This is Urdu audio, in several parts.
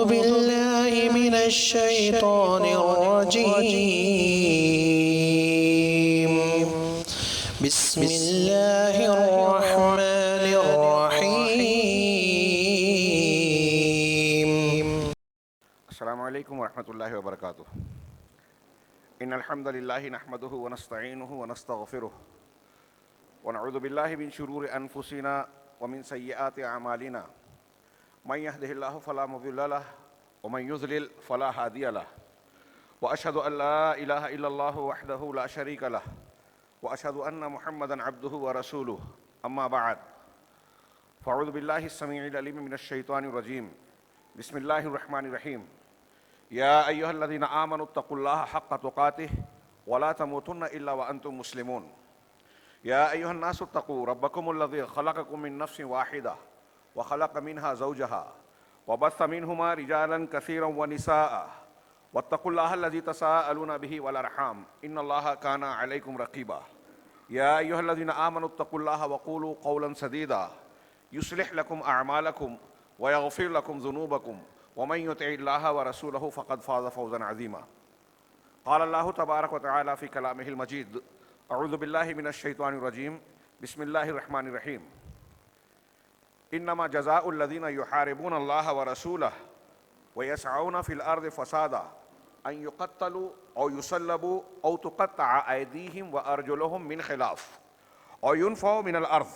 بالله من الشيطان الرجيم. بسم الله الرحمن الرحيم. السلام عليكم ورحمة الله وبركاته. إن الحمد لله نحمده ونستعينه ونستغفره ونعوذ بالله من شرور أنفسنا ومن سيئات أعمالنا. من يهده الله فلا مضل له ومن يضلل فلا هادي له. وأشهد أن لا إله إلا الله وحده لا شريك له وأشهد أن محمدا عبده ورسوله. أما بعد، فأعوذ بالله السميع العليم من الشيطان الرجيم. بسم الله الرحمن الرحيم. يا أيها الذين آمنوا اتقوا الله حق تقاته ولا تموتن إلا وأنتم مسلمون. يا أيها الناس اتقوا ربكم الذي خلقكم من نفس واحدة وخلق منها زوجها وبث منهما رجالا كثيرا ونساء واتقوا الله الذي تساءلون به والأرحام إن الله كان عليكم رقيبا. يا أيها الذين آمنوا اتقوا الله وقولوا قولا سديدا يصلح لكم أعمالكم ويغفر لكم ذنوبكم ومن يطع الله ورسوله فقد فاز فوزا عظيما. قال الله تبارك وتعالى في كلامه المجيد: أعوذ بالله من الشيطان الرجيم. بسم الله الرحمن الرحيم. إنما جزاء الذين يحاربون الله ورسوله ويسعون في الأرض فسادا أن يقتلوا أو يصلبوا أو تقطع أيديهم وأرجلهم من خلاف أو ينفوا من الأرض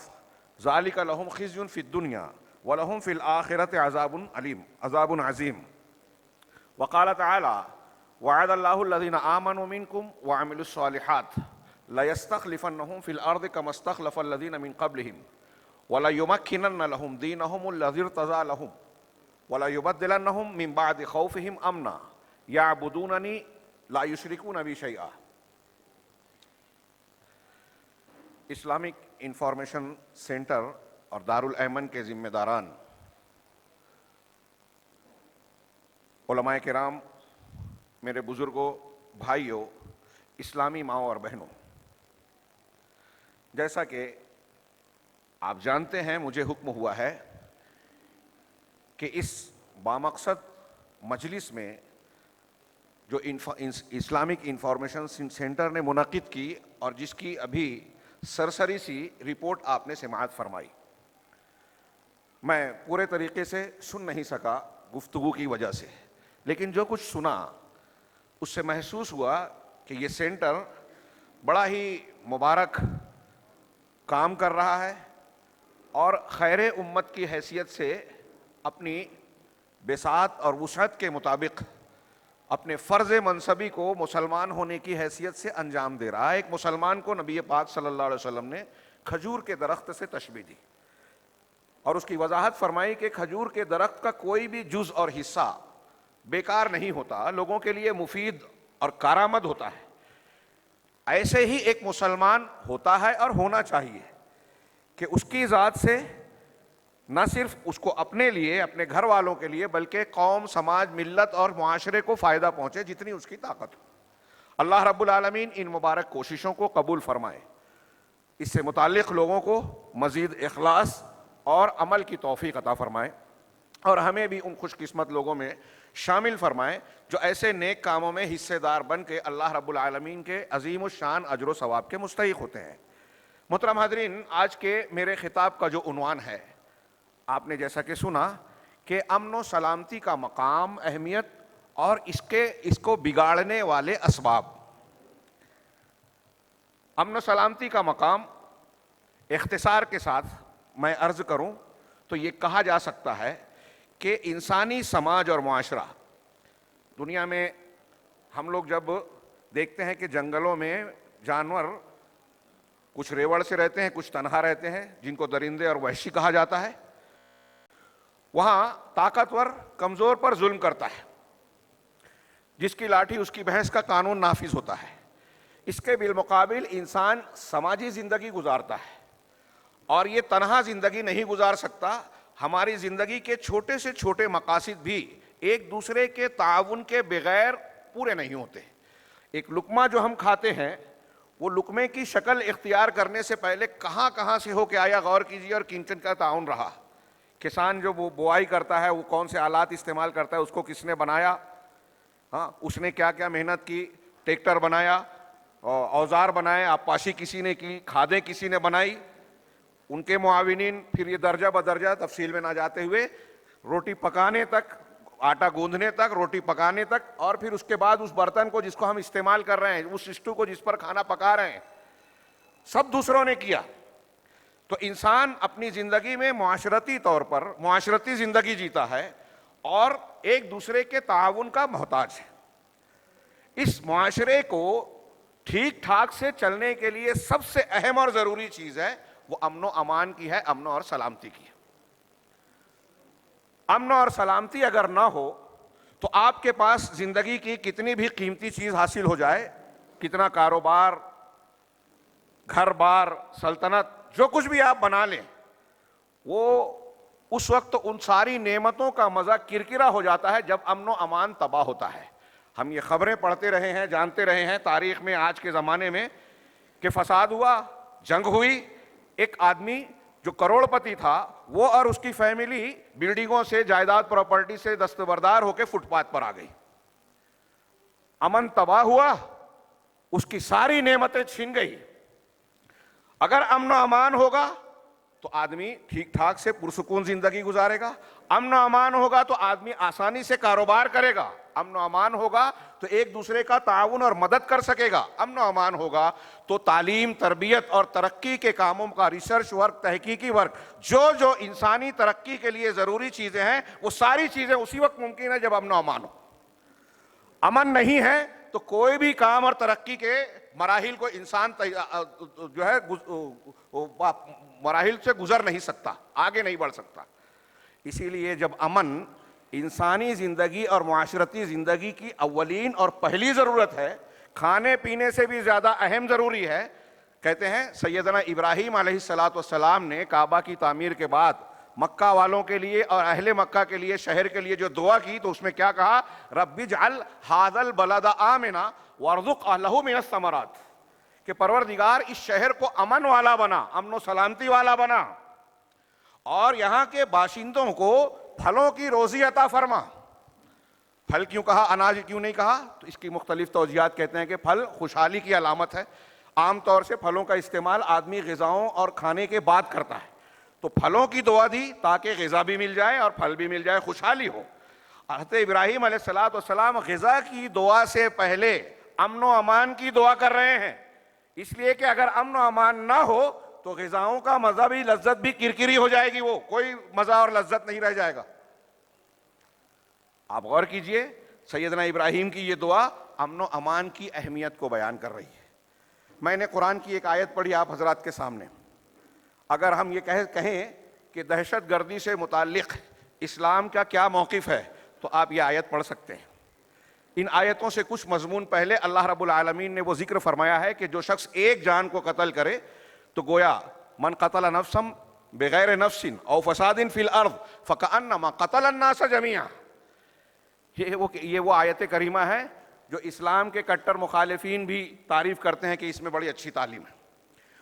ذلك لهم خزي في الدنيا ولهم في الآخرة عذاب عظيم. وقال تعالى: وعد الله الذين آمنوا منكم وعملوا الصالحات ليستخلفنهم في الأرض كما استخلف الذين من قبلهم وليمكنن لهم دينهم الذي ارتضى لهم وليبدلنهم من بعد خوفهم أمنا يعبدونني لا يشركون بي شيئا. اسلامک انفارمیشن سینٹر اور دارالایمن کے ذمہ داران، علماء کرام، میرے بزرگوں، بھائیوں، اسلامی ماؤں اور بہنوں، جیسا کہ آپ جانتے ہیں مجھے حکم ہوا ہے کہ اس بامقصد مجلس میں جو اسلامک انفارمیشن سینٹر نے منعقد کی اور جس کی ابھی سرسری سی رپورٹ آپ نے سماعت فرمائی، میں پورے طریقے سے سن نہیں سکا گفتگو کی وجہ سے، لیکن جو کچھ سنا اس سے محسوس ہوا کہ یہ سینٹر بڑا ہی مبارک کام کر رہا ہے اور خیر امت کی حیثیت سے اپنی بساط اور وسعت کے مطابق اپنے فرض منصبی کو مسلمان ہونے کی حیثیت سے انجام دے رہا ہے۔ ایک مسلمان کو نبی پاک صلی اللہ علیہ وسلم نے کھجور کے درخت سے تشبیہ دی اور اس کی وضاحت فرمائی کہ کھجور کے درخت کا کوئی بھی جز اور حصہ بیکار نہیں ہوتا، لوگوں کے لیے مفید اور کارآمد ہوتا ہے۔ ایسے ہی ایک مسلمان ہوتا ہے اور ہونا چاہیے کہ اس کی ذات سے نہ صرف اس کو اپنے لیے، اپنے گھر والوں کے لیے، بلکہ قوم، سماج، ملت اور معاشرے کو فائدہ پہنچے جتنی اس کی طاقت ہو۔ اللہ رب العالمین ان مبارک کوششوں کو قبول فرمائے، اس سے متعلق لوگوں کو مزید اخلاص اور عمل کی توفیق عطا فرمائے اور ہمیں بھی ان خوش قسمت لوگوں میں شامل فرمائے جو ایسے نیک کاموں میں حصے دار بن کے اللہ رب العالمین کے عظیم الشان اجر و ثواب کے مستحق ہوتے ہیں۔ محترم حاضرین، آج کے میرے خطاب کا جو عنوان ہے، آپ نے جیسا کہ سنا کہ امن و سلامتی کا مقام، اہمیت اور اس کو بگاڑنے والے اسباب۔ امن و سلامتی کا مقام اختصار کے ساتھ میں عرض کروں تو یہ کہا جا سکتا ہے کہ انسانی سماج اور معاشرہ، دنیا میں ہم لوگ جب دیکھتے ہیں کہ جنگلوں میں جانور کچھ ریوڑ سے رہتے ہیں، کچھ تنہا رہتے ہیں، جن کو درندے اور وحشی کہا جاتا ہے، وہاں طاقتور کمزور پر ظلم کرتا ہے، جس کی لاٹھی اس کی بھینس کا قانون نافذ ہوتا ہے۔ اس کے بالمقابل انسان سماجی زندگی گزارتا ہے اور یہ تنہا زندگی نہیں گزار سکتا۔ ہماری زندگی کے چھوٹے سے چھوٹے مقاصد بھی ایک دوسرے کے تعاون کے بغیر پورے نہیں ہوتے۔ ایک لقمہ جو ہم کھاتے ہیں، وہ لقمے کی شکل اختیار کرنے سے پہلے کہاں سے ہو کے آیا، غور کیجیے، اور کن کا تعاون رہا، کسان جو وہ بوائی کرتا ہے وہ کون سے آلات استعمال کرتا ہے, اس کو کس نے بنایا, ہاں اس نے کیا کیا محنت کی, ٹریکٹر بنایا, اوزار بنائے, آبپاشی کسی نے کی, کھادیں کسی نے بنائی, ان کے معاونین, پھر یہ درجہ بدرجہ تفصیل میں نہ جاتے ہوئے روٹی پکانے تک, آٹا گوندھنے تک, روٹی پکانے تک, اور پھر اس کے بعد اس برتن کو جس کو ہم استعمال کر رہے ہیں, اس اسٹو کو جس پر کھانا پکا رہے ہیں, سب دوسروں نے کیا. تو انسان اپنی زندگی میں معاشرتی طور پر معاشرتی زندگی جیتا ہے اور ایک دوسرے کے تعاون کا محتاج ہے. اس معاشرے کو ٹھیک ٹھاک سے چلنے کے لیے سب سے اہم اور ضروری چیز ہے وہ امن و امان کی ہے, امن اور سلامتی کی ہے. امن اور سلامتی اگر نہ ہو تو آپ کے پاس زندگی کی کتنی بھی قیمتی چیز حاصل ہو جائے, کتنا کاروبار, گھر بار, سلطنت, جو کچھ بھی آپ بنا لیں, وہ اس وقت ان ساری نعمتوں کا مزہ کرکرا ہو جاتا ہے جب امن و امان تباہ ہوتا ہے. ہم یہ خبریں پڑھتے رہے ہیں, جانتے رہے ہیں تاریخ میں, آج کے زمانے میں, کہ فساد ہوا, جنگ ہوئی, ایک آدمی جو کروڑ پتی تھا وہ اور اس کی فیملی بلڈنگوں سے, جائیداد, پراپرٹی سے دستبردار ہو کے فٹ پاتھ پر آ گئی. امن تباہ ہوا, اس کی ساری نعمتیں چھن گئی. اگر امن و امان ہوگا تو آدمی ٹھیک ٹھاک سے پرسکون زندگی گزارے گا, امن و امان ہوگا تو آدمی آسانی سے کاروبار کرے گا, امن و امان ہوگا تو ایک دوسرے کا تعاون اور مدد کر سکے گا, امن و امان ہوگا تو تعلیم, تربیت اور ترقی کے کاموں کا, ریسرچ ورک, تحقیقی ورک, جو انسانی ترقی کے لیے ضروری چیزیں ہیں وہ ساری چیزیں اسی وقت ممکن ہے جب امن و امان ہو. امن نہیں ہے تو کوئی بھی کام اور ترقی کے مراحل کو انسان جو ہے مراحل سے گزر نہیں سکتا, آگے نہیں بڑھ سکتا. اسی لیے جب امن انسانی زندگی اور معاشرتی زندگی کی اولین اور پہلی ضرورت ہے, کھانے پینے سے بھی زیادہ اہم ضروری ہے. کہتے ہیں سیدنا ابراہیم علیہ السلام نے کعبہ کی تعمیر کے بعد مکہ والوں کے لیے اور اہل مکہ کے لیے, شہر کے لیے جو دعا کی تو اس میں کیا کہا, رب اجعل ھذا البلد آمنا وارزق اہلہ من الثمرات, کہ پروردگار اس شہر کو امن والا بنا, امن و سلامتی والا بنا, اور یہاں کے باشندوں کو پھلوں کی روزی عطا فرما. پھل کیوں کہا, اناج کیوں نہیں کہا؟ تو اس کی مختلف توجیہات. کہتے ہیں کہ پھل خوشحالی کی علامت ہے. عام طور سے پھلوں کا استعمال آدمی غذاؤں اور کھانے کے بعد کرتا ہے, تو پھلوں کی دعا دی تاکہ غذا بھی مل جائے اور پھل بھی مل جائے, خوشحالی ہو. حضرت ابراہیم علیہ السلام غذا کی دعا سے پہلے امن و امان کی دعا کر رہے ہیں, اس لیے کہ اگر امن و امان نہ ہو تو غذاؤں کا مزہ بھی, لذت بھی کرکری ہو جائے گی, وہ کوئی مزہ اور لذت نہیں رہ جائے گا. آپ غور کیجئے, سیدنا ابراہیم کی یہ دعا امن و امان کی اہمیت کو بیان کر رہی ہے. میں نے قرآن کی ایک آیت پڑھی آپ حضرات کے سامنے. اگر ہم یہ کہیں کہ دہشت گردی سے متعلق اسلام کا کیا موقف ہے تو آپ یہ آیت پڑھ سکتے ہیں. ان آیتوں سے کچھ مضمون پہلے اللہ رب العالمین نے وہ ذکر فرمایا ہے کہ جو شخص ایک جان کو قتل کرے تو گویا من قتل نفسا بغیر نفس او فساد فی الارض فکأنما قتل الناس جميعا. یہ وہ آیت کریمہ ہے جو اسلام کے کٹر مخالفین بھی تعریف کرتے ہیں کہ اس میں بڑی اچھی تعلیم ہے.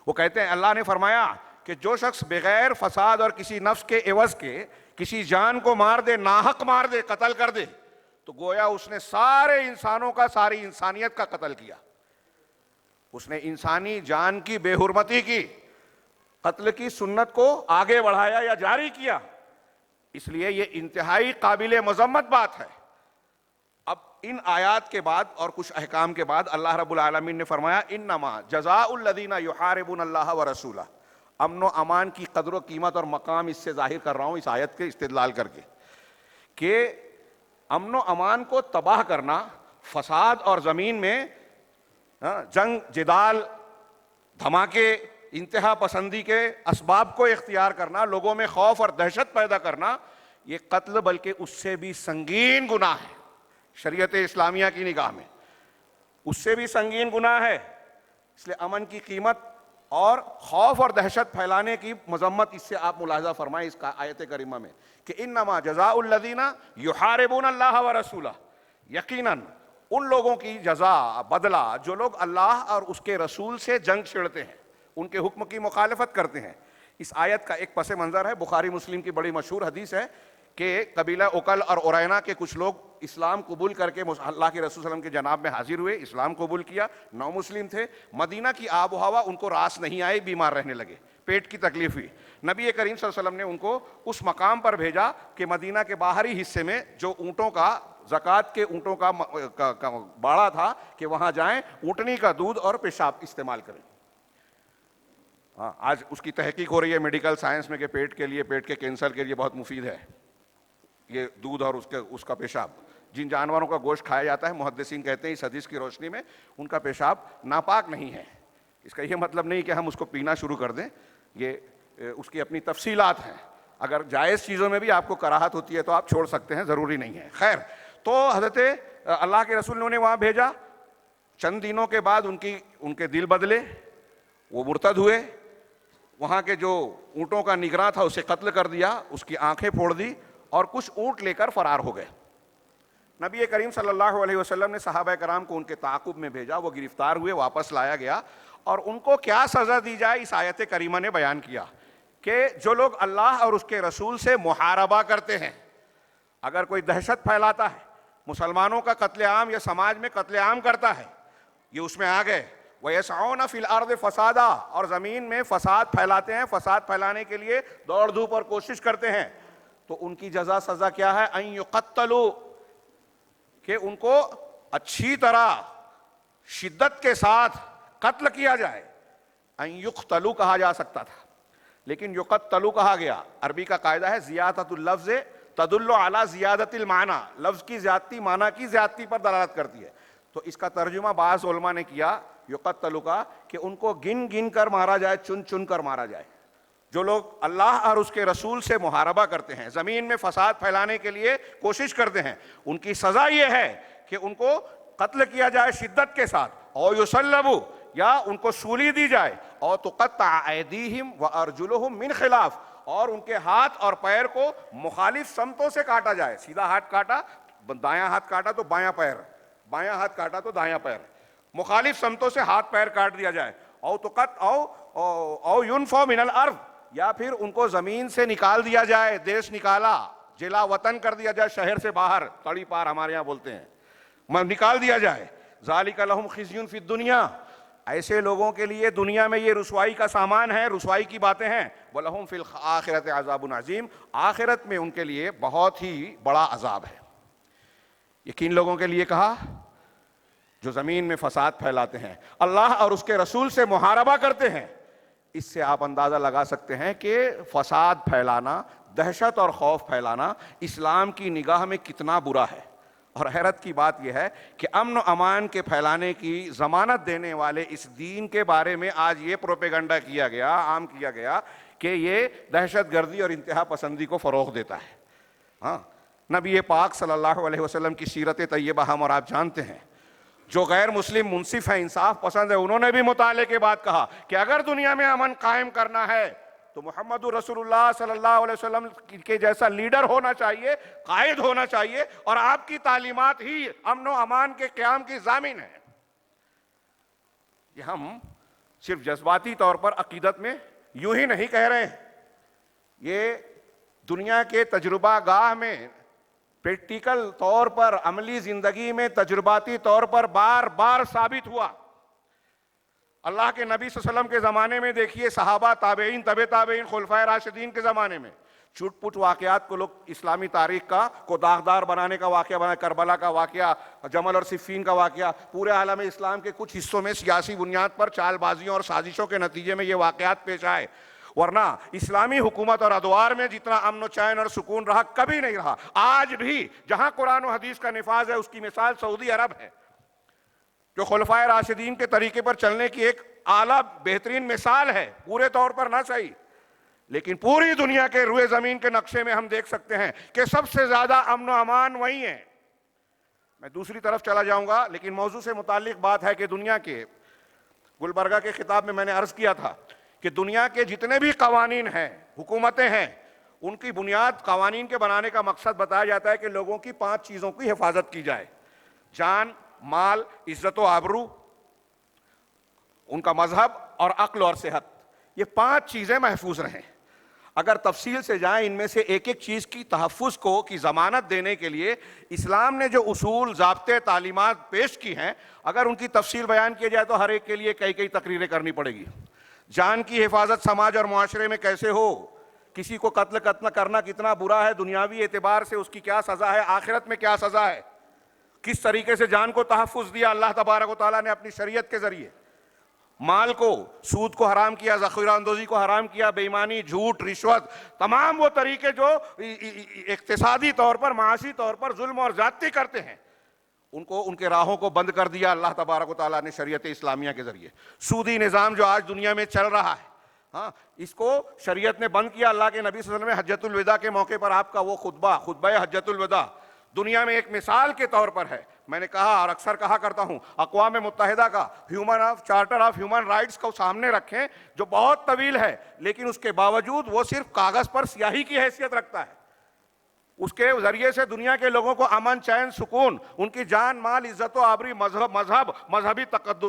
وہ کہتے ہیں اللہ نے فرمایا کہ جو شخص بغیر فساد اور کسی نفس کے عوض کے کسی جان کو مار دے, ناحق مار دے, قتل کر دے, تو گویا اس نے سارے انسانوں کا, ساری انسانیت کا قتل کیا. اس نے انسانی جان کی بے حرمتی کی, قتل کی سنت کو آگے بڑھایا یا جاری کیا. اس لیے یہ انتہائی قابل مذمت بات ہے. اب ان آیات کے بعد اور کچھ احکام کے بعد اللہ رب العالمین نے فرمایا انما جزاء الذین یحاربون اللہ ورسولہ. امن و امان کی قدر و قیمت اور مقام اس سے ظاہر کر رہا ہوں اس آیت کے استدلال کر کے, کہ امن و امان کو تباہ کرنا, فساد اور زمین میں جنگ, جدال, دھماکے, انتہا پسندی کے اسباب کو اختیار کرنا, لوگوں میں خوف اور دہشت پیدا کرنا, یہ قتل بلکہ اس سے بھی سنگین گناہ ہے شریعت اسلامیہ کی نگاہ میں, اس سے بھی سنگین گناہ ہے. اس لیے امن کی قیمت اور خوف اور دہشت پھیلانے کی مذمت اس سے آپ ملاحظہ فرمائیں اس کا آیت کریمہ میں, کہ انما جزاء الذین یحاربون اللہ ورسولہ. یقیناً ان لوگوں کی جزا, بدلہ, جو لوگ اللہ اور اس کے رسول سے جنگ چھیڑتے ہیں, ان کے حکم کی مخالفت کرتے ہیں, اس آیت کا ایک پس منظر ہے، بخاری مسلم کی بڑی مشہور حدیث ہے کہ قبیلہ اکل اور اورینا کے کچھ لوگ اسلام قبول کر کے اللہ کے رسول صلی اللہ علیہ وسلم کے جناب میں حاضر ہوئے، اسلام قبول کیا، نو مسلم تھے۔ مدینہ کی آب و ہوا ان کو راس نہیں آئی، بیمار رہنے لگے، پیٹ کی تکلیف ہوئی۔ نبی کریم صلی اللہ علیہ وسلم نے ان کو اس مقام پر بھیجا کہ مدینہ کے باہری حصے میں جو اونٹوں کا زکوٰۃ کے اونٹوں کا باڑا تھا کہ وہاں جائیں، اونٹنی کا دودھ اور پیشاب استعمال کریں۔ ہاں، آج اس کی تحقیق ہو رہی ہے میڈیکل سائنس میں کہ پیٹ کے لیے، پیٹ کے کینسر کے لیے بہت مفید ہے یہ دودھ اور اس کا پیشاب۔ جن جانوروں کا گوشت کھایا جاتا ہے، محدثین کہتے ہیں اس حدیث کی روشنی میں ان کا پیشاب ناپاک نہیں ہے۔ اس کا یہ مطلب نہیں کہ ہم اس کو پینا شروع کر دیں، یہ اس کی اپنی تفصیلات ہیں۔ اگر جائز چیزوں میں بھی آپ کو کراہت ہوتی ہے تو آپ چھوڑ سکتے ہیں، ضروری نہیں ہے۔ خیر، تو حضرت اللہ کے رسول نے انہیں وہاں بھیجا۔ چند دنوں کے بعد ان کے دل بدلے، وہ مرتد ہوئے۔ وہاں کے جو اونٹوں کا نگراں تھا اسے قتل کر دیا، اس کی آنکھیں پھوڑ دی اور کچھ اونٹ لے کر فرار ہو گئے۔ نبی کریم صلی اللہ علیہ وسلم نے صحابہ کرام کو ان کے تعاقب میں بھیجا، وہ گرفتار ہوئے، واپس لایا گیا، اور ان کو کیا سزا دی جائے اس آیت کریمہ نے بیان کیا کہ جو لوگ اللہ اور اس کے رسول سے محاربہ کرتے ہیں، اگر کوئی دہشت پھیلاتا ہے، مسلمانوں کا قتل عام یا سماج میں قتل عام کرتا ہے، یہ اس میں آ گئے۔ وَيَسْعَوْنَ فِي الْأَرْضِ فَسَادًا، اور زمین میں فساد پھیلاتے ہیں، فساد پھیلانے کے لیے دوڑ دھوپ اور کوشش کرتے ہیں، تو ان کی جزا سزا کیا ہے؟ ان یقتلوا، کہ ان کو اچھی طرح شدت کے ساتھ قتل کیا جائے۔ ان یقتلوا کہا جا سکتا تھا لیکن یقتلوا کہا گیا۔ عربی کا قاعدہ ہے زیادۃ اللفظ تدل علی زیادۃ المعنی، لفظ کی زیادتی معنی کی زیادتی پر دلالت کرتی ہے۔ تو اس کا ترجمہ بعض علماء نے کیا یقتلوا کا کہ ان کو گن گن کر مارا جائے، چن چن کر مارا جائے۔ جو لوگ اللہ اور اس کے رسول سے محاربہ کرتے ہیں، زمین میں فساد پھیلانے کے لیے کوشش کرتے ہیں، ان کی سزا یہ ہے کہ ان کو قتل کیا جائے شدت کے ساتھ، او یصلبوا، یا ان کو سولی دی جائے، اور تقطع ایدیہم وارجلہم من خلاف، اور ان کے ہاتھ اور پیر کو مخالف سمتوں سے کاٹا جائے۔ سیدھا ہاتھ کاٹا، دایاں ہاتھ کاٹا تو بایاں پیر، بایاں ہاتھ کاٹا تو دایاں پیر، مخالف سمتوں سے ہاتھ پیر کاٹ دیا جائے۔ او ینفوا من الارض، یا پھر ان کو زمین سے نکال دیا جائے، دیش نکالا، جلا وطن کر دیا جائے، شہر سے باہر، تڑی پار ہمارے یہاں بولتے ہیں، نکال دیا جائے۔ ذالک لہم خزی فی الدنیا، ایسے لوگوں کے لیے دنیا میں یہ رسوائی کا سامان ہے، رسوائی کی باتیں ہیں۔ وَلَهُمْ فِي الْآخِرَةِ عَذَابٌ عَظِيمٌ، آخرت میں ان کے لیے بہت ہی بڑا عذاب ہے۔ یہ کن لوگوں کے لیے کہا؟ جو زمین میں فساد پھیلاتے ہیں، اللہ اور اس کے رسول سے محاربہ کرتے ہیں۔ اس سے آپ اندازہ لگا سکتے ہیں کہ فساد پھیلانا، دہشت اور خوف پھیلانا اسلام کی نگاہ میں کتنا برا ہے۔ اور حیرت کی بات یہ ہے کہ امن و امان کے پھیلانے کی ضمانت دینے والے اس دین کے بارے میں آج یہ پروپیگنڈا کیا گیا، عام کیا گیا کہ یہ دہشت گردی اور انتہا پسندی کو فروغ دیتا ہے۔ ہاں، نبی پاک صلی اللہ علیہ وسلم کی سیرت طیبہ ہم اور آپ جانتے ہیں۔ جو غیر مسلم منصف ہیں، انصاف پسند ہے، انہوں نے بھی مطالعے کے بعد کہا کہ اگر دنیا میں امن قائم کرنا ہے تو محمد رسول اللہ صلی اللہ علیہ وسلم کے جیسا لیڈر ہونا چاہیے، قائد ہونا چاہیے، اور آپ کی تعلیمات ہی امن و امان کے قیام کی ضامن ہے۔ یہ ہم صرف جذباتی طور پر عقیدت میں یوں ہی نہیں کہہ رہے ہیں، یہ دنیا کے تجربہ گاہ میں پریکٹیکل طور پر، عملی زندگی میں تجرباتی طور پر بار بار ثابت ہوا۔ اللہ کے نبی صلی اللہ علیہ وسلم کے زمانے میں دیکھیے، صحابہ، تابعین، تبع تابعین، خلفائے راشدین کے زمانے میں چھوٹ پوٹ واقعات کو لوگ اسلامی تاریخ کو داغدار بنانے کا واقعہ بنا، کربلا کا واقعہ، جمل اور صفین کا واقعہ، پورے عالم اسلام کے کچھ حصوں میں سیاسی بنیاد پر چال بازیوں اور سازشوں کے نتیجے میں یہ واقعات پیش آئے، ورنہ اسلامی حکومت اور ادوار میں جتنا امن و چین اور سکون رہا کبھی نہیں رہا۔ آج بھی جہاں قرآن و حدیث کا نفاذ ہے، اس کی مثال سعودی عرب ہے، جو خلفائے راشدین کے طریقے پر چلنے کی ایک اعلیٰ بہترین مثال ہے، پورے طور پر نہ صحیح لیکن پوری دنیا کے روئے زمین کے نقشے میں ہم دیکھ سکتے ہیں کہ سب سے زیادہ امن و امان وہی ہے۔ میں دوسری طرف چلا جاؤں گا، لیکن موضوع سے متعلق بات ہے کہ دنیا کے گلبرگہ کے خطاب میں نے عرض کیا تھا کہ دنیا کے جتنے بھی قوانین ہیں، حکومتیں ہیں، ان کی بنیاد قوانین کے بنانے کا مقصد بتایا جاتا ہے کہ لوگوں کی 5 چیزوں کی حفاظت کی جائے: جان، مال، عزت و آبرو، ان کا مذہب اور عقل اور صحت۔ یہ 5 چیزیں محفوظ رہیں۔ اگر تفصیل سے جائیں ان میں سے ایک ایک چیز کی تحفظ کی ضمانت دینے کے لیے اسلام نے جو اصول، ضابطے، تعلیمات پیش کی ہیں، اگر ان کی تفصیل بیان کی جائے تو ہر ایک کے لیے کئی تقریریں کرنی پڑے گی۔ جان کی حفاظت سماج اور معاشرے میں کیسے ہو، کسی کو قتل کرنا کتنا برا ہے، دنیاوی اعتبار سے اس کی کیا سزا ہے، آخرت میں کیا سزا ہے، کس طریقے سے جان کو تحفظ دیا اللہ تبارک و تعالیٰ نے اپنی شریعت کے ذریعے، مال کو، سود کو حرام کیا، ذخیرہ اندوزی کو حرام کیا، بے ایمانی، جھوٹ، رشوت، تمام وہ طریقے جو اقتصادی طور پر، معاشی طور پر ظلم اور زیادتی کرتے ہیں، ان کے راہوں کو بند کر دیا اللہ تبارک و تعالیٰ نے شریعت اسلامیہ کے ذریعے۔ سودی نظام جو آج دنیا میں چل رہا ہے، اس کو شریعت نے بند کیا۔ اللہ کے نبی صلی اللہ علیہ وسلم حجۃ الوداع کے موقع پر آپ کا وہ خطبہ حجۃ الوداع دنیا میں ایک مثال کے طور پر ہے۔ میں نے کہا اور اکثر کہا کرتا ہوں، اقوام متحدہ کا چارٹر آف ہیومن رائٹس کو سامنے رکھیں جو بہت طویل ہے، لیکن اس کے باوجود وہ صرف کاغذ پر سیاہی کی حیثیت رکھتا ہے۔ اس کے ذریعے سے دنیا کے لوگوں کو امن، چین، سکون، ان کی جان، مال، عزت و آبری، مذہبی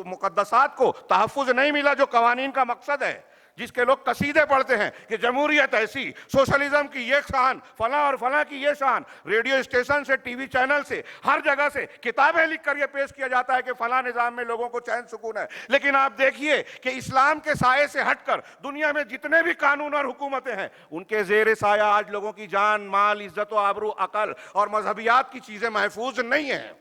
مقدسات کو تحفظ نہیں ملا، جو قوانین کا مقصد ہے، جس کے لوگ قصیدے پڑھتے ہیں کہ جمہوریت ایسی، سوشلزم کی یہ شان، فلاں اور فلاں کی یہ شان، ریڈیو اسٹیشن سے، ٹی وی چینل سے، ہر جگہ سے کتابیں لکھ کر یہ پیش کیا جاتا ہے کہ فلاں نظام میں لوگوں کو چین سکون ہے۔ لیکن آپ دیکھیے کہ اسلام کے سائے سے ہٹ کر دنیا میں جتنے بھی قانون اور حکومتیں ہیں، ان کے زیر سایہ آج لوگوں کی جان، مال، عزت و آبرو، عقل اور مذہبیات کی چیزیں محفوظ نہیں ہیں۔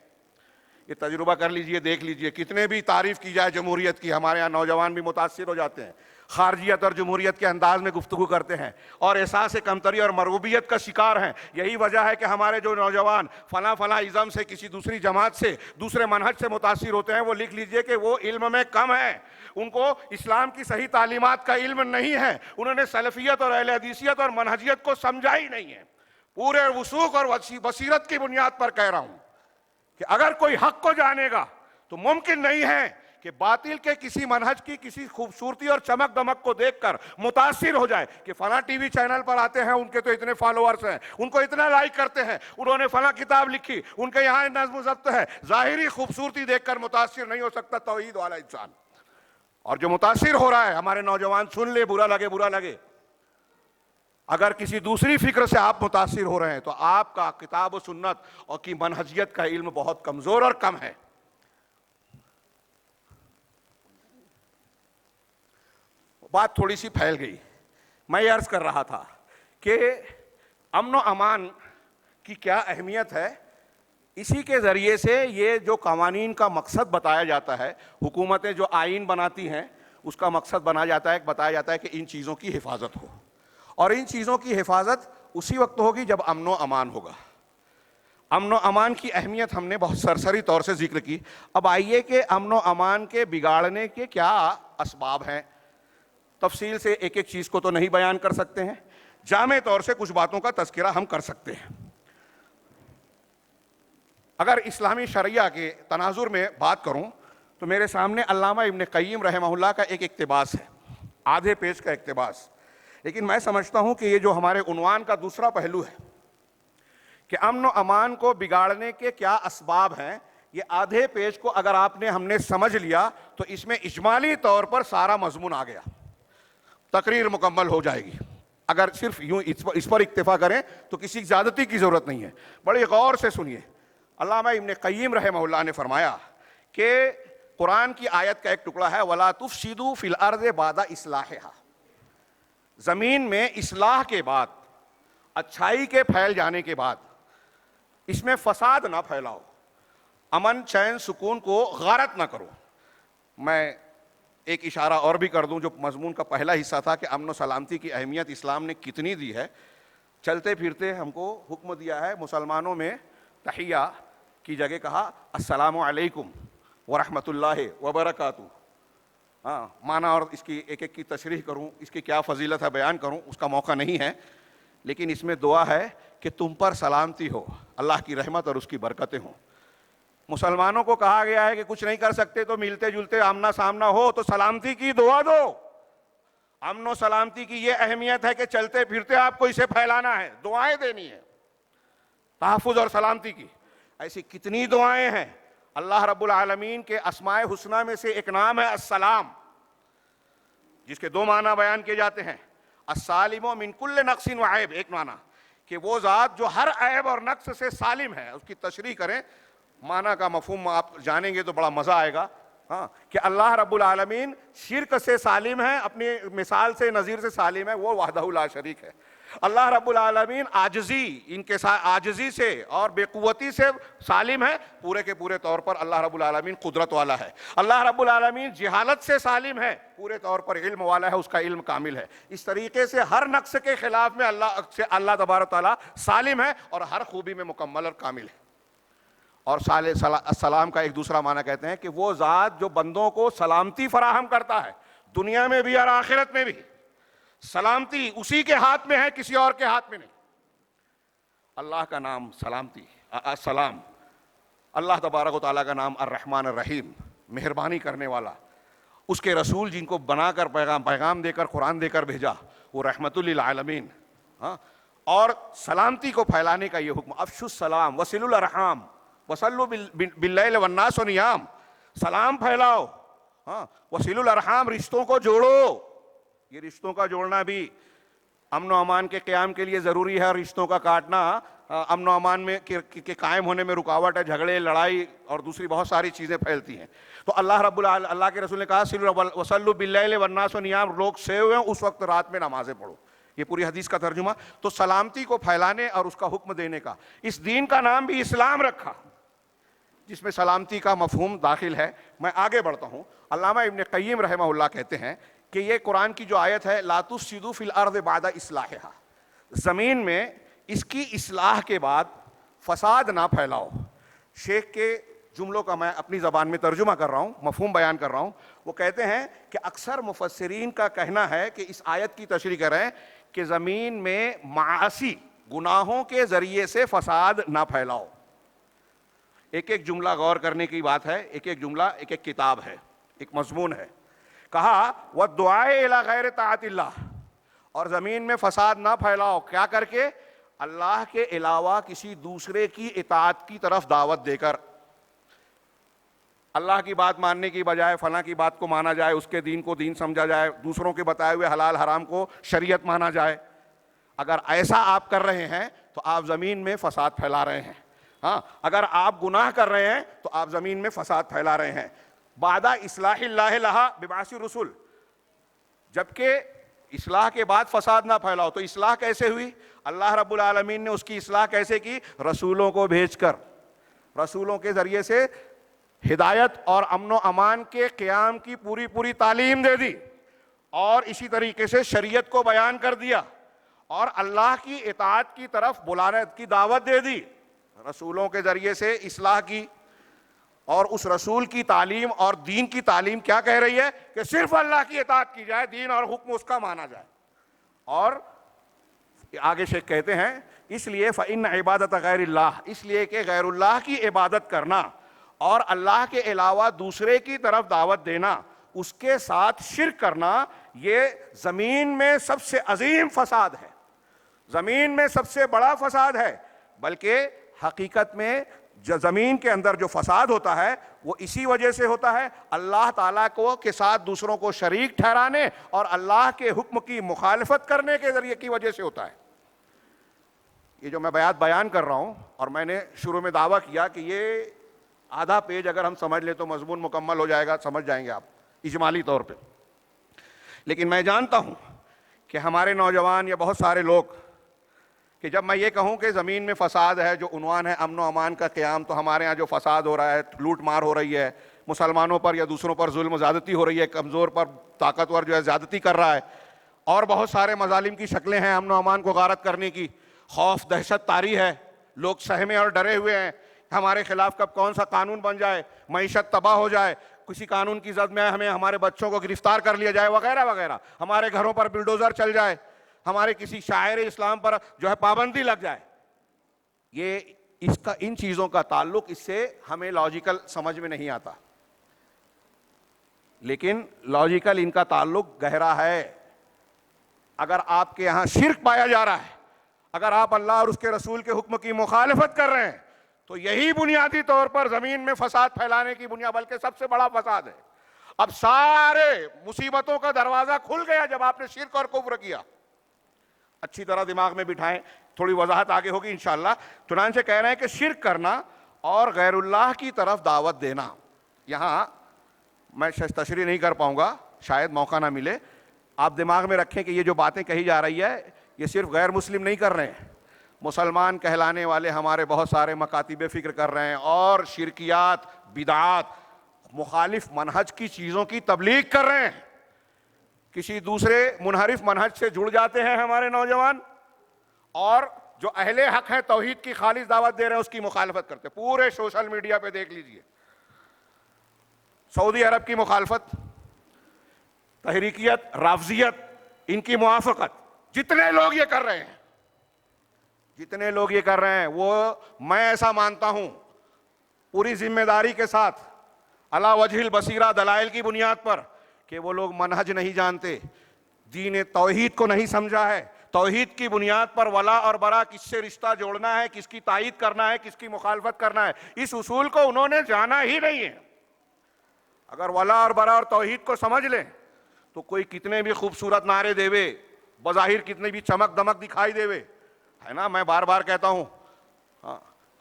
یہ تجربہ کر لیجئے، دیکھ لیجئے، کتنے بھی تعریف کی جائے جمہوریت کی، ہمارے ہاں نوجوان بھی متاثر ہو جاتے ہیں، خارجیت اور جمہوریت کے انداز میں گفتگو کرتے ہیں اور احساس کمتری اور مرغوبیت کا شکار ہیں۔ یہی وجہ ہے کہ ہمارے جو نوجوان فلاں ازم سے، کسی دوسری جماعت سے، دوسرے منہج سے متاثر ہوتے ہیں، وہ لکھ لیجئے کہ وہ علم میں کم ہیں، ان کو اسلام کی صحیح تعلیمات کا علم نہیں ہے، انہوں نے سلفیت اور اہل حدیثیت اور منہجیت کو سمجھا ہی نہیں ہے۔ پورے وثوق اور بصیرت کی بنیاد پر کہہ رہا ہوں کہ اگر کوئی حق کو جانے گا تو ممکن نہیں ہے کہ باطل کے کسی منہج کی کسی خوبصورتی اور چمک دمک کو دیکھ کر متاثر ہو جائے کہ فلاں ٹی وی چینل پر آتے ہیں، ان کے تو اتنے فالوورز ہیں، ان کو اتنا لائک کرتے ہیں، انہوں نے فلاں کتاب لکھی، ان کے یہاں نظم و ضبط ہے۔ ظاہری خوبصورتی دیکھ کر متاثر نہیں ہو سکتا توحید والا انسان۔ اور جو متاثر ہو رہا ہے، ہمارے نوجوان سن لے، برا لگے، اگر کسی دوسری فکر سے آپ متاثر ہو رہے ہیں تو آپ کا کتاب و سنت اور کی منہجیت کا علم بہت کمزور اور کم ہے۔ بات تھوڑی سی پھیل گئی۔ میں یہ عرض کر رہا تھا کہ امن و امان کی کیا اہمیت ہے، اسی کے ذریعے سے یہ جو قوانین کا مقصد بتایا جاتا ہے، حکومتیں جو آئین بناتی ہیں اس کا مقصد بتایا جاتا ہے کہ ان چیزوں کی حفاظت ہو، اور ان چیزوں کی حفاظت اسی وقت ہوگی جب امن و امان ہوگا۔ امن و امان کی اہمیت ہم نے بہت سرسری طور سے ذکر کی۔ اب آئیے کہ امن و امان کے بگاڑنے کے کیا اسباب ہیں۔ تفصیل سے ایک ایک چیز کو تو نہیں بیان کر سکتے ہیں، جامع طور سے کچھ باتوں کا تذکرہ ہم کر سکتے ہیں۔ اگر اسلامی شریعہ کے تناظر میں بات کروں تو میرے سامنے علامہ ابن قیم رحمہ اللہ کا ایک اقتباس ہے، آدھے پیج کا اقتباس، لیکن میں سمجھتا ہوں کہ یہ جو ہمارے عنوان کا دوسرا پہلو ہے کہ امن و امان کو بگاڑنے کے کیا اسباب ہیں، یہ آدھے پیج کو اگر ہم نے سمجھ لیا تو اس میں اجمالی طور پر سارا مضمون آ گیا، تقریر مکمل ہو جائے گی۔ اگر صرف یوں اس پر اکتفا کریں تو کسی زیادتی کی ضرورت نہیں ہے۔ بڑی غور سے سنیے، علامہ ابن قیم رحمہ اللہ نے فرمایا کہ قرآن کی آیت کا ایک ٹکڑا ہے، وَلَا تُفْسِدُوا فِي الْأَرْضِ بَعْدَ إِصْلَاحِهَا، زمین میں اصلاح کے بعد، اچھائی کے پھیل جانے کے بعد اس میں فساد نہ پھیلاؤ، امن، چین، سکون کو غارت نہ کرو۔ میں ایک اشارہ اور بھی کر دوں، جو مضمون کا پہلا حصہ تھا کہ امن و سلامتی کی اہمیت اسلام نے کتنی دی ہے۔ چلتے پھرتے ہم کو حکم دیا ہے، مسلمانوں میں تحیہ کی جگہ کہا السلام علیکم ورحمۃ اللہ وبرکاتہ۔ معنی اور اس کی ایک ایک کی تشریح کروں، اس کی کیا فضیلت ہے بیان کروں، اس کا موقع نہیں ہے، لیکن اس میں دعا ہے کہ تم پر سلامتی ہو، اللہ کی رحمت اور اس کی برکتیں ہوں۔ مسلمانوں کو کہا گیا ہے کہ کچھ نہیں کر سکتے تو ملتے جلتے آمنا سامنا ہو تو سلامتی کی دعا دو۔ امن و سلامتی کی یہ اہمیت ہے کہ چلتے پھرتے آپ کو اسے پھیلانا ہے، دعائیں دینی ہے تحفظ اور سلامتی کی۔ ایسی کتنی دعائیں ہیں۔ اللہ رب العالمین کے اسماء حسنہ میں سے ایک نام ہے السلام، جس کے دو معنی بیان کیے جاتے ہیں۔ السالم من کل نقص و عیب، ایک معنی کہ وہ ذات جو ہر عیب اور نقص سے سالم ہے. اس کی تشریح کریں، معنی کا مفہوم آپ جانیں گے تو بڑا مزہ آئے گا. ہاں، کہ اللہ رب العالمین شرک سے سالم ہے، اپنی مثال سے نظیر سے سالم ہے، وہ وحدہ لا شریک ہے. اللہ رب العالمین عاجزی، ان کے ساتھ عاجزی سے اور بے قوتی سے سالم ہے، پورے کے پورے طور پر اللہ رب العالمین قدرت والا ہے. اللہ رب العالمین جہالت سے سالم ہے، پورے طور پر علم والا ہے، اس کا علم کامل ہے. اس طریقے سے ہر نقص کے خلاف میں اللہ تبارک تعالیٰ سالم ہے اور ہر خوبی میں مکمل اور کامل ہے. اور السلام کا ایک دوسرا معنی کہتے ہیں کہ وہ ذات جو بندوں کو سلامتی فراہم کرتا ہے، دنیا میں بھی اور آخرت میں بھی. سلامتی اسی کے ہاتھ میں ہے، کسی اور کے ہاتھ میں نہیں. اللہ کا نام سلامتی، السلام. اللہ تبارک و تعالیٰ کا نام الرحمن الرحیم، مہربانی کرنے والا. اس کے رسول جن کو بنا کر پیغام دے کر قرآن دے کر بھیجا، وہ رحمت للعالمین. ہاں، اور سلامتی کو پھیلانے کا یہ حکم، افشوا السلام وصلوا الارحام وصلوا باللیل والناس نیام. سلام پھیلاؤ، ہاں، وصلوا الارحام، رشتوں کو جوڑو. یہ رشتوں کا جوڑنا بھی امن و امان کے قیام کے لیے ضروری ہے. رشتوں کا کاٹنا امن و امان میں کے قائم ہونے میں رکاوٹ ہے. جھگڑے، لڑائی اور دوسری بہت ساری چیزیں پھیلتی ہیں. تو اللہ کے رسول نے کہا وصلوا باللیل والناس نیام، لوگ سوئے ہوئے ہیں اس وقت رات میں نمازیں پڑھو. یہ پوری حدیث کا ترجمہ. تو سلامتی کو پھیلانے اور اس کا حکم دینے کا اس دین کا نام بھی اسلام رکھا، جس میں سلامتی کا مفہوم داخل ہے. میں آگے بڑھتا ہوں. علامہ ابن قیم رحمہ اللہ کہتے ہیں کہ یہ قرآن کی جو آیت ہے، لا تفسدوا فی الارض بعد اصلاحها، زمین میں اس کی اصلاح کے بعد فساد نہ پھیلاؤ. شیخ کے جملوں کا میں اپنی زبان میں ترجمہ کر رہا ہوں، مفہوم بیان کر رہا ہوں. وہ کہتے ہیں کہ اکثر مفسرین کا کہنا ہے کہ اس آیت کی تشریح کریں کہ زمین میں معاصی، گناہوں کے ذریعے سے فساد نہ پھیلاؤ. ایک ایک جملہ غور کرنے کی بات ہے، ایک ایک جملہ ایک ایک کتاب ہے، ایک مضمون ہے. کہا وَالدُّعَاءِ إِلَىٰ غَيْرِ طَاعَةِ اللَّهِ، اور زمین میں فساد نہ پھیلاؤ. کیا کر کے؟ اللہ کے علاوہ کسی دوسرے کی اطاعت کی طرف دعوت دے کر. اللہ کی بات ماننے کی بجائے فلاں کی بات کو مانا جائے، اس کے دین کو دین سمجھا جائے، دوسروں کے بتائے ہوئے حلال حرام کو شریعت مانا جائے. اگر ایسا آپ کر رہے ہیں تو آپ زمین میں فساد پھیلا رہے ہیں. ہاں، اگر آپ گناہ کر رہے ہیں تو آپ زمین میں فساد پھیلا رہے ہیں. بعد اصلاح اللہ لہا ببعث الرسل، جبکہ اصلاح کے بعد فساد نہ پھیلاؤ. تو اصلاح کیسے ہوئی؟ اللہ رب العالمین نے اس کی اصلاح کیسے کی؟ رسولوں کو بھیج کر، رسولوں کے ذریعے سے ہدایت اور امن و امان کے قیام کی پوری تعلیم دے دی، اور اسی طریقے سے شریعت کو بیان کر دیا، اور اللہ کی اطاعت کی طرف بلانے کی دعوت دے دی. رسولوں کے ذریعے سے اصلاح کی، اور اس رسول کی تعلیم اور دین کی تعلیم کیا کہہ رہی ہے کہ صرف اللہ کی اطاعت کی جائے، دین اور حکم اس کا مانا جائے. اور آگے شیخ کہتے ہیں اس لیے فإن عبادت غیر اللہ، اس لیے کہ غیر اللہ کی عبادت کرنا اور اللہ کے علاوہ دوسرے کی طرف دعوت دینا، اس کے ساتھ شرک کرنا، یہ زمین میں سب سے عظیم فساد ہے، زمین میں سب سے بڑا فساد ہے. بلکہ حقیقت میں جو زمین کے اندر جو فساد ہوتا ہے وہ اسی وجہ سے ہوتا ہے، اللہ تعالیٰ کو کے ساتھ دوسروں کو شریک ٹھہرانے اور اللہ کے حکم کی مخالفت کرنے کے ذریعے کی وجہ سے ہوتا ہے. یہ جو میں بیان کر رہا ہوں، اور میں نے شروع میں دعویٰ کیا کہ یہ آدھا پیج اگر ہم سمجھ لیں تو مضمون مکمل ہو جائے گا، سمجھ جائیں گے آپ اجمالی طور پہ. لیکن میں جانتا ہوں کہ ہمارے نوجوان یا بہت سارے لوگ، کہ جب میں یہ کہوں کہ زمین میں فساد ہے، جو عنوان ہے امن و امان کا قیام، تو ہمارے ہاں جو فساد ہو رہا ہے، لوٹ مار ہو رہی ہے، مسلمانوں پر یا دوسروں پر ظلم و زیادتی ہو رہی ہے، کمزور پر طاقتور جو ہے زیادتی کر رہا ہے، اور بہت سارے مظالم کی شکلیں ہیں امن و امان کو غارت کرنے کی، خوف دہشت طاری ہے، لوگ سہمے اور ڈرے ہوئے ہیں ہمارے خلاف کب کون سا قانون بن جائے، معیشت تباہ ہو جائے، کسی قانون کی زد میں ہمارے بچوں کو گرفتار کر لیا جائے وغیرہ وغیرہ، ہمارے گھروں پر بلڈوزر چل جائے، ہمارے کسی شاعر اسلام پر جو ہے پابندی لگ جائے. ان چیزوں کا تعلق اس سے ہمیں لاجیکل سمجھ میں نہیں آتا، لیکن لاجیکل ان کا تعلق گہرا ہے. اگر آپ کے یہاں شرک پایا جا رہا ہے، اگر آپ اللہ اور اس کے رسول کے حکم کی مخالفت کر رہے ہیں، تو یہی بنیادی طور پر زمین میں فساد پھیلانے کی بنیاد، بلکہ سب سے بڑا فساد ہے. اب سارے مصیبتوں کا دروازہ کھل گیا جب آپ نے شرک اور کفر کیا. اچھی طرح دماغ میں بٹھائیں, تھوڑی وضاحت آگے ہوگی انشاءاللہ. چنانچہ کہہ رہے ہیں کہ شرک کرنا اور غیر اللہ کی طرف دعوت دینا. یہاں میں تشریح نہیں کر پاؤں گا, شاید موقع نہ ملے. آپ دماغ میں رکھیں کہ یہ جو باتیں کہی جا رہی ہے یہ صرف غیر مسلم نہیں کر رہے ہیں, مسلمان کہلانے والے ہمارے بہت سارے مکاتب فکر کر رہے ہیں اور شرکیات, بدعات, مخالف منہج کی چیزوں کی تبلیغ کر رہے ہیں. کسی دوسرے منحرف منہج سے جڑ جاتے ہیں ہمارے نوجوان, اور جو اہل حق ہیں توحید کی خالص دعوت دے رہے ہیں اس کی مخالفت کرتے ہیں. پورے سوشل میڈیا پہ دیکھ لیجئے, سعودی عرب کی مخالفت, تحریکیت, رافضیت, ان کی موافقت, جتنے لوگ یہ کر رہے ہیں, جتنے لوگ یہ کر رہے ہیں, وہ میں ایسا مانتا ہوں پوری ذمہ داری کے ساتھ علی وجہ البصیرہ دلائل کی بنیاد پر کہ وہ لوگ منہج نہیں جانتے, دین توحید کو نہیں سمجھا ہے. توحید کی بنیاد پر ولا اور برا, کس سے رشتہ جوڑنا ہے, کس کی تائید کرنا ہے, کس کی مخالفت کرنا ہے, اس اصول کو انہوں نے جانا ہی نہیں ہے. اگر ولا اور برا اور توحید کو سمجھ لیں تو کوئی کتنے بھی خوبصورت نعرے دیوے, بظاہر کتنے بھی چمک دمک دکھائی دیوے, ہے نا. میں بار بار کہتا ہوں,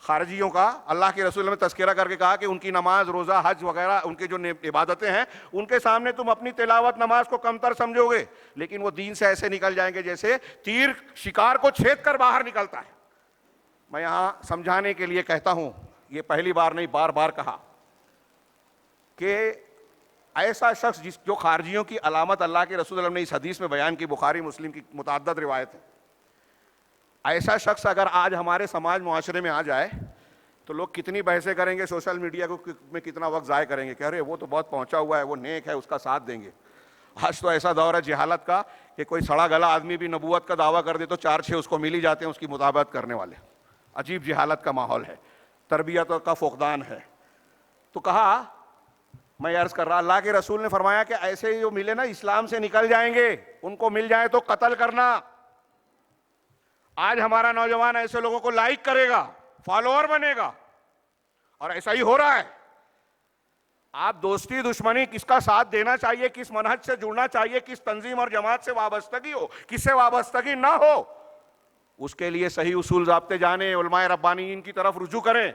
خارجیوں کا اللہ کے رسول نے تذکرہ کر کے کہا کہ ان کی نماز, روزہ, حج وغیرہ ان کے جو عبادتیں ہیں ان کے سامنے تم اپنی تلاوت نماز کو کمتر سمجھو گے, لیکن وہ دین سے ایسے نکل جائیں گے جیسے تیر شکار کو چھید کر باہر نکلتا ہے. میں یہاں سمجھانے کے لیے کہتا ہوں, یہ پہلی بار نہیں بار بار کہا کہ ایسا شخص جو خارجیوں کی علامت اللہ کے رسول نے اس حدیث میں بیان کی, بخاری مسلم کی متعدد روایت ہے, ایسا شخص اگر آج ہمارے سماج معاشرے میں آ جائے تو لوگ کتنی بحثیں کریں گے, سوشل میڈیا میں کتنا وقت ضائع کریں گے کہ ارے وہ تو بہت پہنچا ہوا ہے, وہ نیک ہے, اس کا ساتھ دیں گے. آج تو ایسا دور ہے جہالت کا کہ کوئی سڑا گلا آدمی بھی نبوت کا دعویٰ کر دے تو 4-6 اس کو مل ہی جاتے ہیں اس کی مطابقت کرنے والے. عجیب جہالت کا ماحول ہے, تربیت کا فقدان ہے. تو کہا, میں عرض کر رہا, اللہ کے رسول نے فرمایا کہ ایسے جو ملے نا اسلام سے نکل جائیں گے, ان کو مل جائے تو قتل کرنا. آج ہمارا نوجوان ایسے لوگوں کو لائک کرے گا, فالوور بنے گا, اور ایسا ہی ہو رہا ہے. آپ دوستی دشمنی کس کا ساتھ دینا چاہیے, کس منہج سے جڑنا چاہیے, کس تنظیم اور جماعت سے وابستگی ہو, کس سے وابستگی نہ ہو, اس کے لیے صحیح اصول ضابطے جانیں, علماء ربانیین کی طرف رجوع کریں.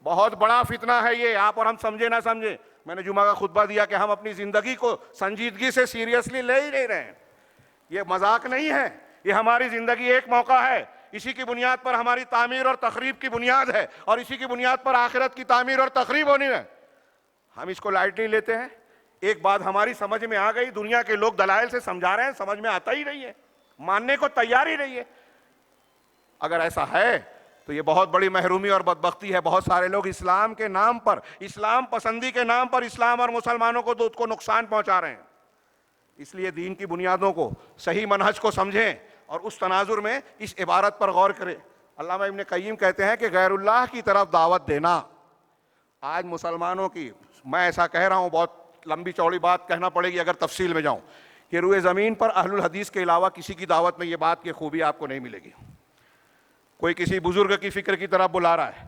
بہت بڑا فتنہ ہے یہ, آپ اور ہم سمجھے نہ سمجھے. میں نے جمعہ کا خطبہ دیا کہ ہم اپنی زندگی کو سنجیدگی سے سیریسلی لے ہی نہیں رہے ہیں. یہ مذاق نہیں ہے, یہ ہماری زندگی ایک موقع ہے, اسی کی بنیاد پر ہماری تعمیر اور تخریب کی بنیاد ہے, اور اسی کی بنیاد پر آخرت کی تعمیر اور تخریب ہونی ہے. ہم اس کو لائٹلی لیتے ہیں. ایک بات ہماری سمجھ میں آ گئی, دنیا کے لوگ دلائل سے سمجھا رہے ہیں, سمجھ میں آتا ہی نہیں ہے, ماننے کو تیار ہی نہیں ہے. اگر ایسا ہے تو یہ بہت بڑی محرومی اور بدبختی ہے. بہت سارے لوگ اسلام کے نام پر, اسلام پسندی کے نام پر اسلام اور مسلمانوں کو نقصان پہنچا رہے ہیں. اس لیے دین کی بنیادوں کو, صحیح منہج کو سمجھیں اور اس تناظر میں اس عبارت پر غور کریں. علامہ ابن قیم کہتے ہیں کہ غیر اللہ کی طرف دعوت دینا آج مسلمانوں کی, میں ایسا کہہ رہا ہوں, بہت لمبی چوڑی بات کہنا پڑے گی اگر تفصیل میں جاؤں, کہ روئے زمین پر اہل الحدیث کے علاوہ کسی کی دعوت میں یہ بات کی خوبی آپ کو نہیں ملے گی. کوئی کسی بزرگ کی فکر کی طرف بلا رہا ہے,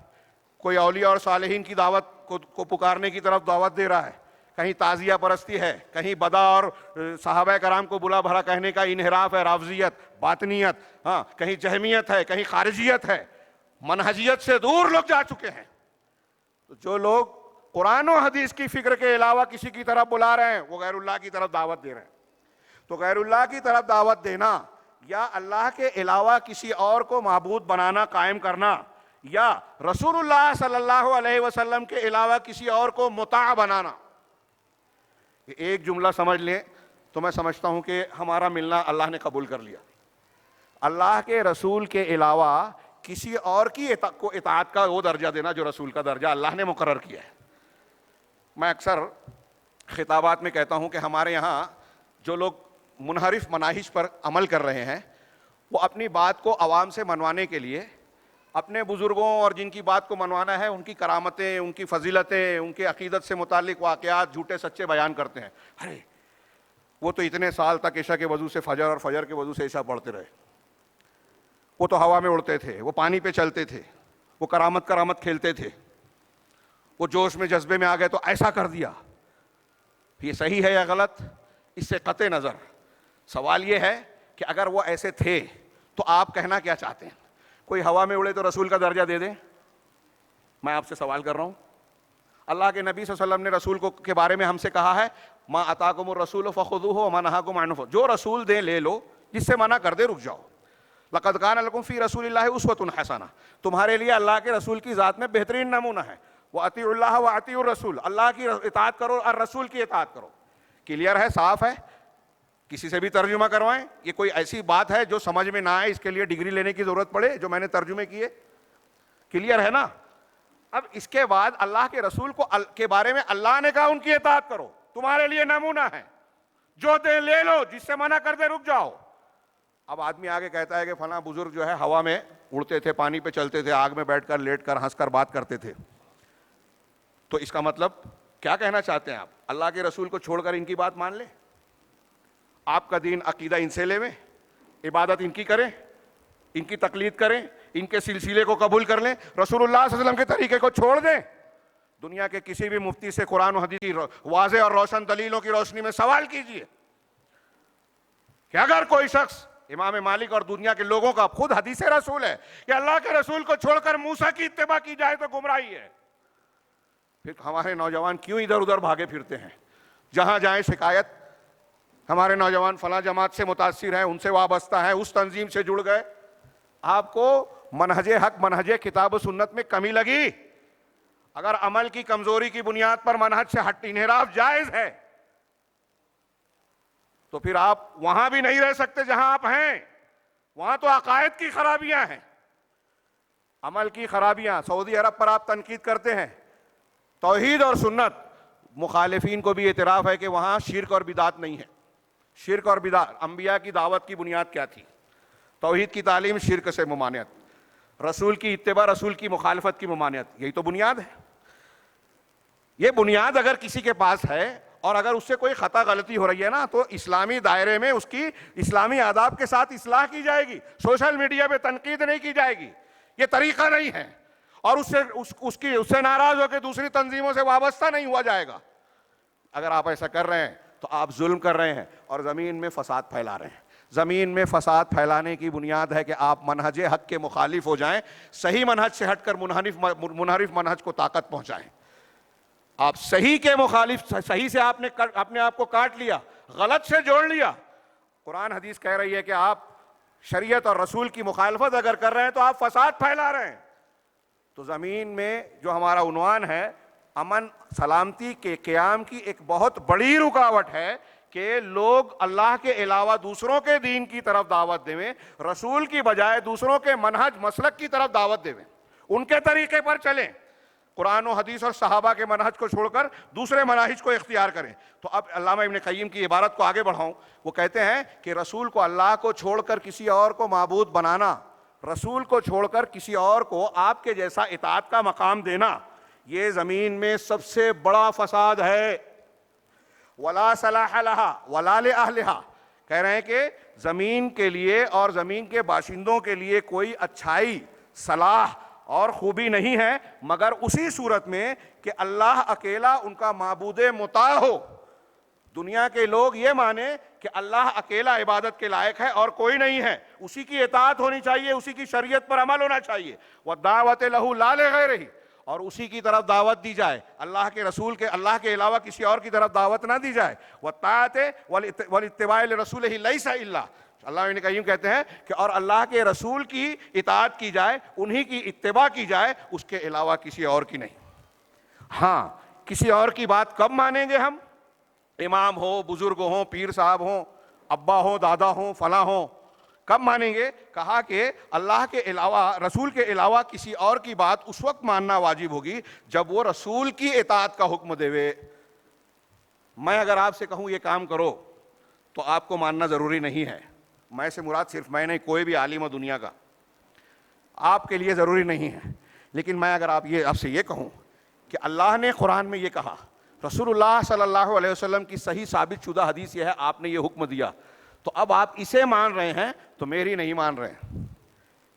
کوئی اولیاء اور صالحین کی دعوت کو پکارنے کی طرف دعوت دے رہا ہے, کہیں تعزیہ پرستی ہے, کہیں بدا اور صحابہ کرام کو بلا بھلا کہنے کا انحراف ہے, رافضیت, باطنیت, ہاں کہیں جہمیت ہے, کہیں خارجیت ہے, منہجیت سے دور لوگ جا چکے ہیں. تو جو لوگ قرآن و حدیث کی فکر کے علاوہ کسی کی طرف بلا رہے ہیں وہ غیر اللہ کی طرف دعوت دے رہے ہیں. تو غیر اللہ کی طرف دعوت دینا یا اللہ کے علاوہ کسی اور کو معبود بنانا, قائم کرنا, یا رسول اللہ صلی اللہ علیہ وسلم کے علاوہ کسی اور کو مطاع بنانا, ایک جملہ سمجھ لیں تو میں سمجھتا ہوں کہ ہمارا ملنا اللہ نے قبول کر لیا. اللہ کے رسول کے علاوہ کسی اور کی کو اطاعت کا وہ درجہ دینا جو رسول کا درجہ اللہ نے مقرر کیا ہے. میں اکثر خطابات میں کہتا ہوں کہ ہمارے یہاں جو لوگ منحرف مناہج پر عمل کر رہے ہیں وہ اپنی بات کو عوام سے منوانے کے لیے اپنے بزرگوں اور جن کی بات کو منوانا ہے ان کی کرامتیں, ان کی فضیلتیں, ان کے عقیدت سے متعلق واقعات جھوٹے سچے بیان کرتے ہیں. ارے وہ تو اتنے سال تک عشاء کے وضو سے فجر اور فجر کے وضو سے عشاء پڑھتے رہے, وہ تو ہوا میں اڑتے تھے, وہ پانی پہ چلتے تھے, وہ کرامت کھیلتے تھے, وہ جوش میں جذبے میں آ گئے تو ایسا کر دیا. یہ صحیح ہے یا غلط, اس سے قطع نظر. سوال یہ ہے کہ اگر وہ ایسے تھے تو آپ کہنا کیا چاہتے ہیں؟ کوئی ہوا میں اڑے تو رسول کا درجہ دے دیں؟ میں آپ سے سوال کر رہا ہوں. اللہ کے نبی صلی اللہ علیہ وسلم نے رسول کو کے بارے میں ہم سے کہا ہے ما اتاکم الرسول فخذوہ وما نہاکم عنہ، جو رسول دیں لے لو، جس سے منع کر دے رک جاؤ. لقد کان لکم فی رسول اللہ اسوۃ حسنہ، تمہارے لیے اللہ کے رسول کی ذات میں بہترین نمونہ ہے. واطیعوا اللہ واطیعوا الرسول، اللہ کی اطاعت کرو اور رسول کی اطاعت کرو. کلیئر ہے، صاف ہے؟ کسی سے بھی ترجمہ کروائیں. یہ کوئی ایسی بات ہے جو سمجھ میں نہ آئے اس کے لیے ڈگری لینے کی ضرورت پڑے جو میں نے ترجمے کیے؟ کلیئر ہے نا؟ اب اس کے بعد اللہ کے رسول کو کے بارے میں اللہ نے کہا ان کی اطاعت کرو، تمہارے لیے نمونہ ہے، جو دیں لے لو، جس سے منع کر دے رک جاؤ. اب آدمی آگے کہتا ہے کہ فلاں بزرگ جو ہے ہوا میں اڑتے تھے، پانی پہ چلتے تھے، آگ میں بیٹھ کر لیٹ کر ہنس کر بات کرتے تھے. تو اس کا مطلب کیا کہنا چاہتے ہیں آپ؟ اللہ کے رسول کو چھوڑ کر ان کی بات مان لیں؟ آپ کا دین عقیدہ ان سے لے، عبادت ان کی کریں، ان کی تقلید کریں، ان کے سلسلے کو قبول کر لیں، رسول اللہ صلی اللہ علیہ وسلم کے طریقے کو چھوڑ دیں؟ دنیا کے کسی بھی مفتی سے قرآن و حدیث کی واضح اور روشن دلیلوں کی روشنی میں سوال کیجئے کہ اگر کوئی شخص، امام مالک اور دنیا کے لوگوں کا خود حدیث رسول ہے کہ اللہ کے رسول کو چھوڑ کر موسیٰ کی اتباع کی جائے تو گمراہی ہے، پھر ہمارے نوجوان کیوں ادھر ادھر بھاگے پھرتے ہیں؟ جہاں جائیں شکایت، ہمارے نوجوان فلاں جماعت سے متاثر ہیں، ان سے وابستہ ہیں، اس تنظیم سے جڑ گئے. آپ کو منہج حق، منہج کتاب و سنت میں کمی لگی؟ اگر عمل کی کمزوری کی بنیاد پر منہج سے انحراف جائز ہے تو پھر آپ وہاں بھی نہیں رہ سکتے جہاں آپ ہیں. وہاں تو عقائد کی خرابیاں ہیں، عمل کی خرابیاں. سعودی عرب پر آپ تنقید کرتے ہیں، توحید اور سنت مخالفین کو بھی اعتراف ہے کہ وہاں شرک اور بدعت نہیں ہے. شرک اور بدعت، انبیاء کی دعوت کی بنیاد کیا تھی؟ توحید کی تعلیم، شرک سے ممانعت، رسول کی اتباع، رسول کی مخالفت کی ممانعت. یہی تو بنیاد ہے. یہ بنیاد اگر کسی کے پاس ہے اور اگر اس سے کوئی خطا غلطی ہو رہی ہے نا تو اسلامی دائرے میں اس کی اسلامی آداب کے ساتھ اصلاح کی جائے گی. سوشل میڈیا پہ تنقید نہیں کی جائے گی، یہ طریقہ نہیں ہے. اور اس سے ناراض ہو کے دوسری تنظیموں سے وابستہ نہیں ہوا جائے گا. اگر آپ ایسا کر رہے ہیں تو آپ ظلم کر رہے ہیں اور زمین میں فساد پھیلا رہے ہیں. زمین میں فساد پھیلانے کی بنیاد ہے کہ آپ منہج حق کے مخالف ہو جائیں، صحیح منہج سے ہٹ کر منحرف منہج کو طاقت پہنچائیں. آپ صحیح کے مخالف، صحیح سے آپ نے اپنے آپ کو کاٹ لیا، غلط سے جوڑ لیا. قرآن حدیث کہہ رہی ہے کہ آپ شریعت اور رسول کی مخالفت اگر کر رہے ہیں تو آپ فساد پھیلا رہے ہیں. تو زمین میں جو ہمارا عنوان ہے، امن سلامتی کے قیام کی ایک بہت بڑی رکاوٹ ہے کہ لوگ اللہ کے علاوہ دوسروں کے دین کی طرف دعوت دیں، رسول کی بجائے دوسروں کے منہج مسلک کی طرف دعوت دیں، ان کے طریقے پر چلیں، قرآن و حدیث اور صحابہ کے منہج کو چھوڑ کر دوسرے مناہج کو اختیار کریں. تو اب علامہ ابن قیم کی عبارت کو آگے بڑھاؤں. وہ کہتے ہیں کہ رسول کو اللہ کو چھوڑ کر کسی اور کو معبود بنانا، رسول کو چھوڑ کر کسی اور کو آپ کے جیسا اطاعت کا مقام دینا، یہ زمین میں سب سے بڑا فساد ہے. ولا صلاح لها ولا لأهلها، کہہ رہے ہیں کہ زمین کے لیے اور زمین کے باشندوں کے لیے کوئی اچھائی، صلاح اور خوبی نہیں ہے مگر اسی صورت میں کہ اللہ اکیلا ان کا معبود مطاع ہو. دنیا کے لوگ یہ مانیں کہ اللہ اکیلا عبادت کے لائق ہے اور کوئی نہیں ہے، اسی کی اطاعت ہونی چاہیے، اسی کی شریعت پر عمل ہونا چاہیے. وَالدَّعْوَةِ لَهُ لَا لِغَيْرِهِ، اور اسی کی طرف دعوت دی جائے، اللہ کے رسول کے، اللہ کے علاوہ کسی اور کی طرف دعوت نہ دی جائے. وَالطَّاعَةِ وَالِاتِّبَاعِ لِرَسُولِهِ لَيْسَ إِلَّا، اللہ ابن قیم کہتے ہیں کہ اور اللہ کے رسول کی اطاعت کی جائے، انہی کی اتباع کی جائے، اس کے علاوہ کسی اور کی نہیں. ہاں، کسی اور کی بات کب مانیں گے ہم؟ امام ہو، بزرگ ہوں، پیر صاحب ہوں، ابا ہوں، دادا ہوں، فلاں ہوں، کب مانیں گے؟ کہا کہ اللہ کے علاوہ، رسول کے علاوہ کسی اور کی بات اس وقت ماننا واجب ہوگی جب وہ رسول کی اطاعت کا حکم دے. میں اگر آپ سے کہوں یہ کام کرو تو آپ کو ماننا ضروری نہیں ہے. میں سے مراد صرف میں نہیں، کوئی بھی عالم و دنیا کا، آپ کے لیے ضروری نہیں ہے. لیکن میں اگر آپ سے یہ کہوں کہ اللہ نے قرآن میں یہ کہا، رسول اللہ صلی اللہ علیہ وسلم کی صحیح ثابت شدہ حدیث یہ ہے، آپ نے یہ حکم دیا، تو اب آپ اسے مان رہے ہیں تو میری نہیں مان رہے ہیں.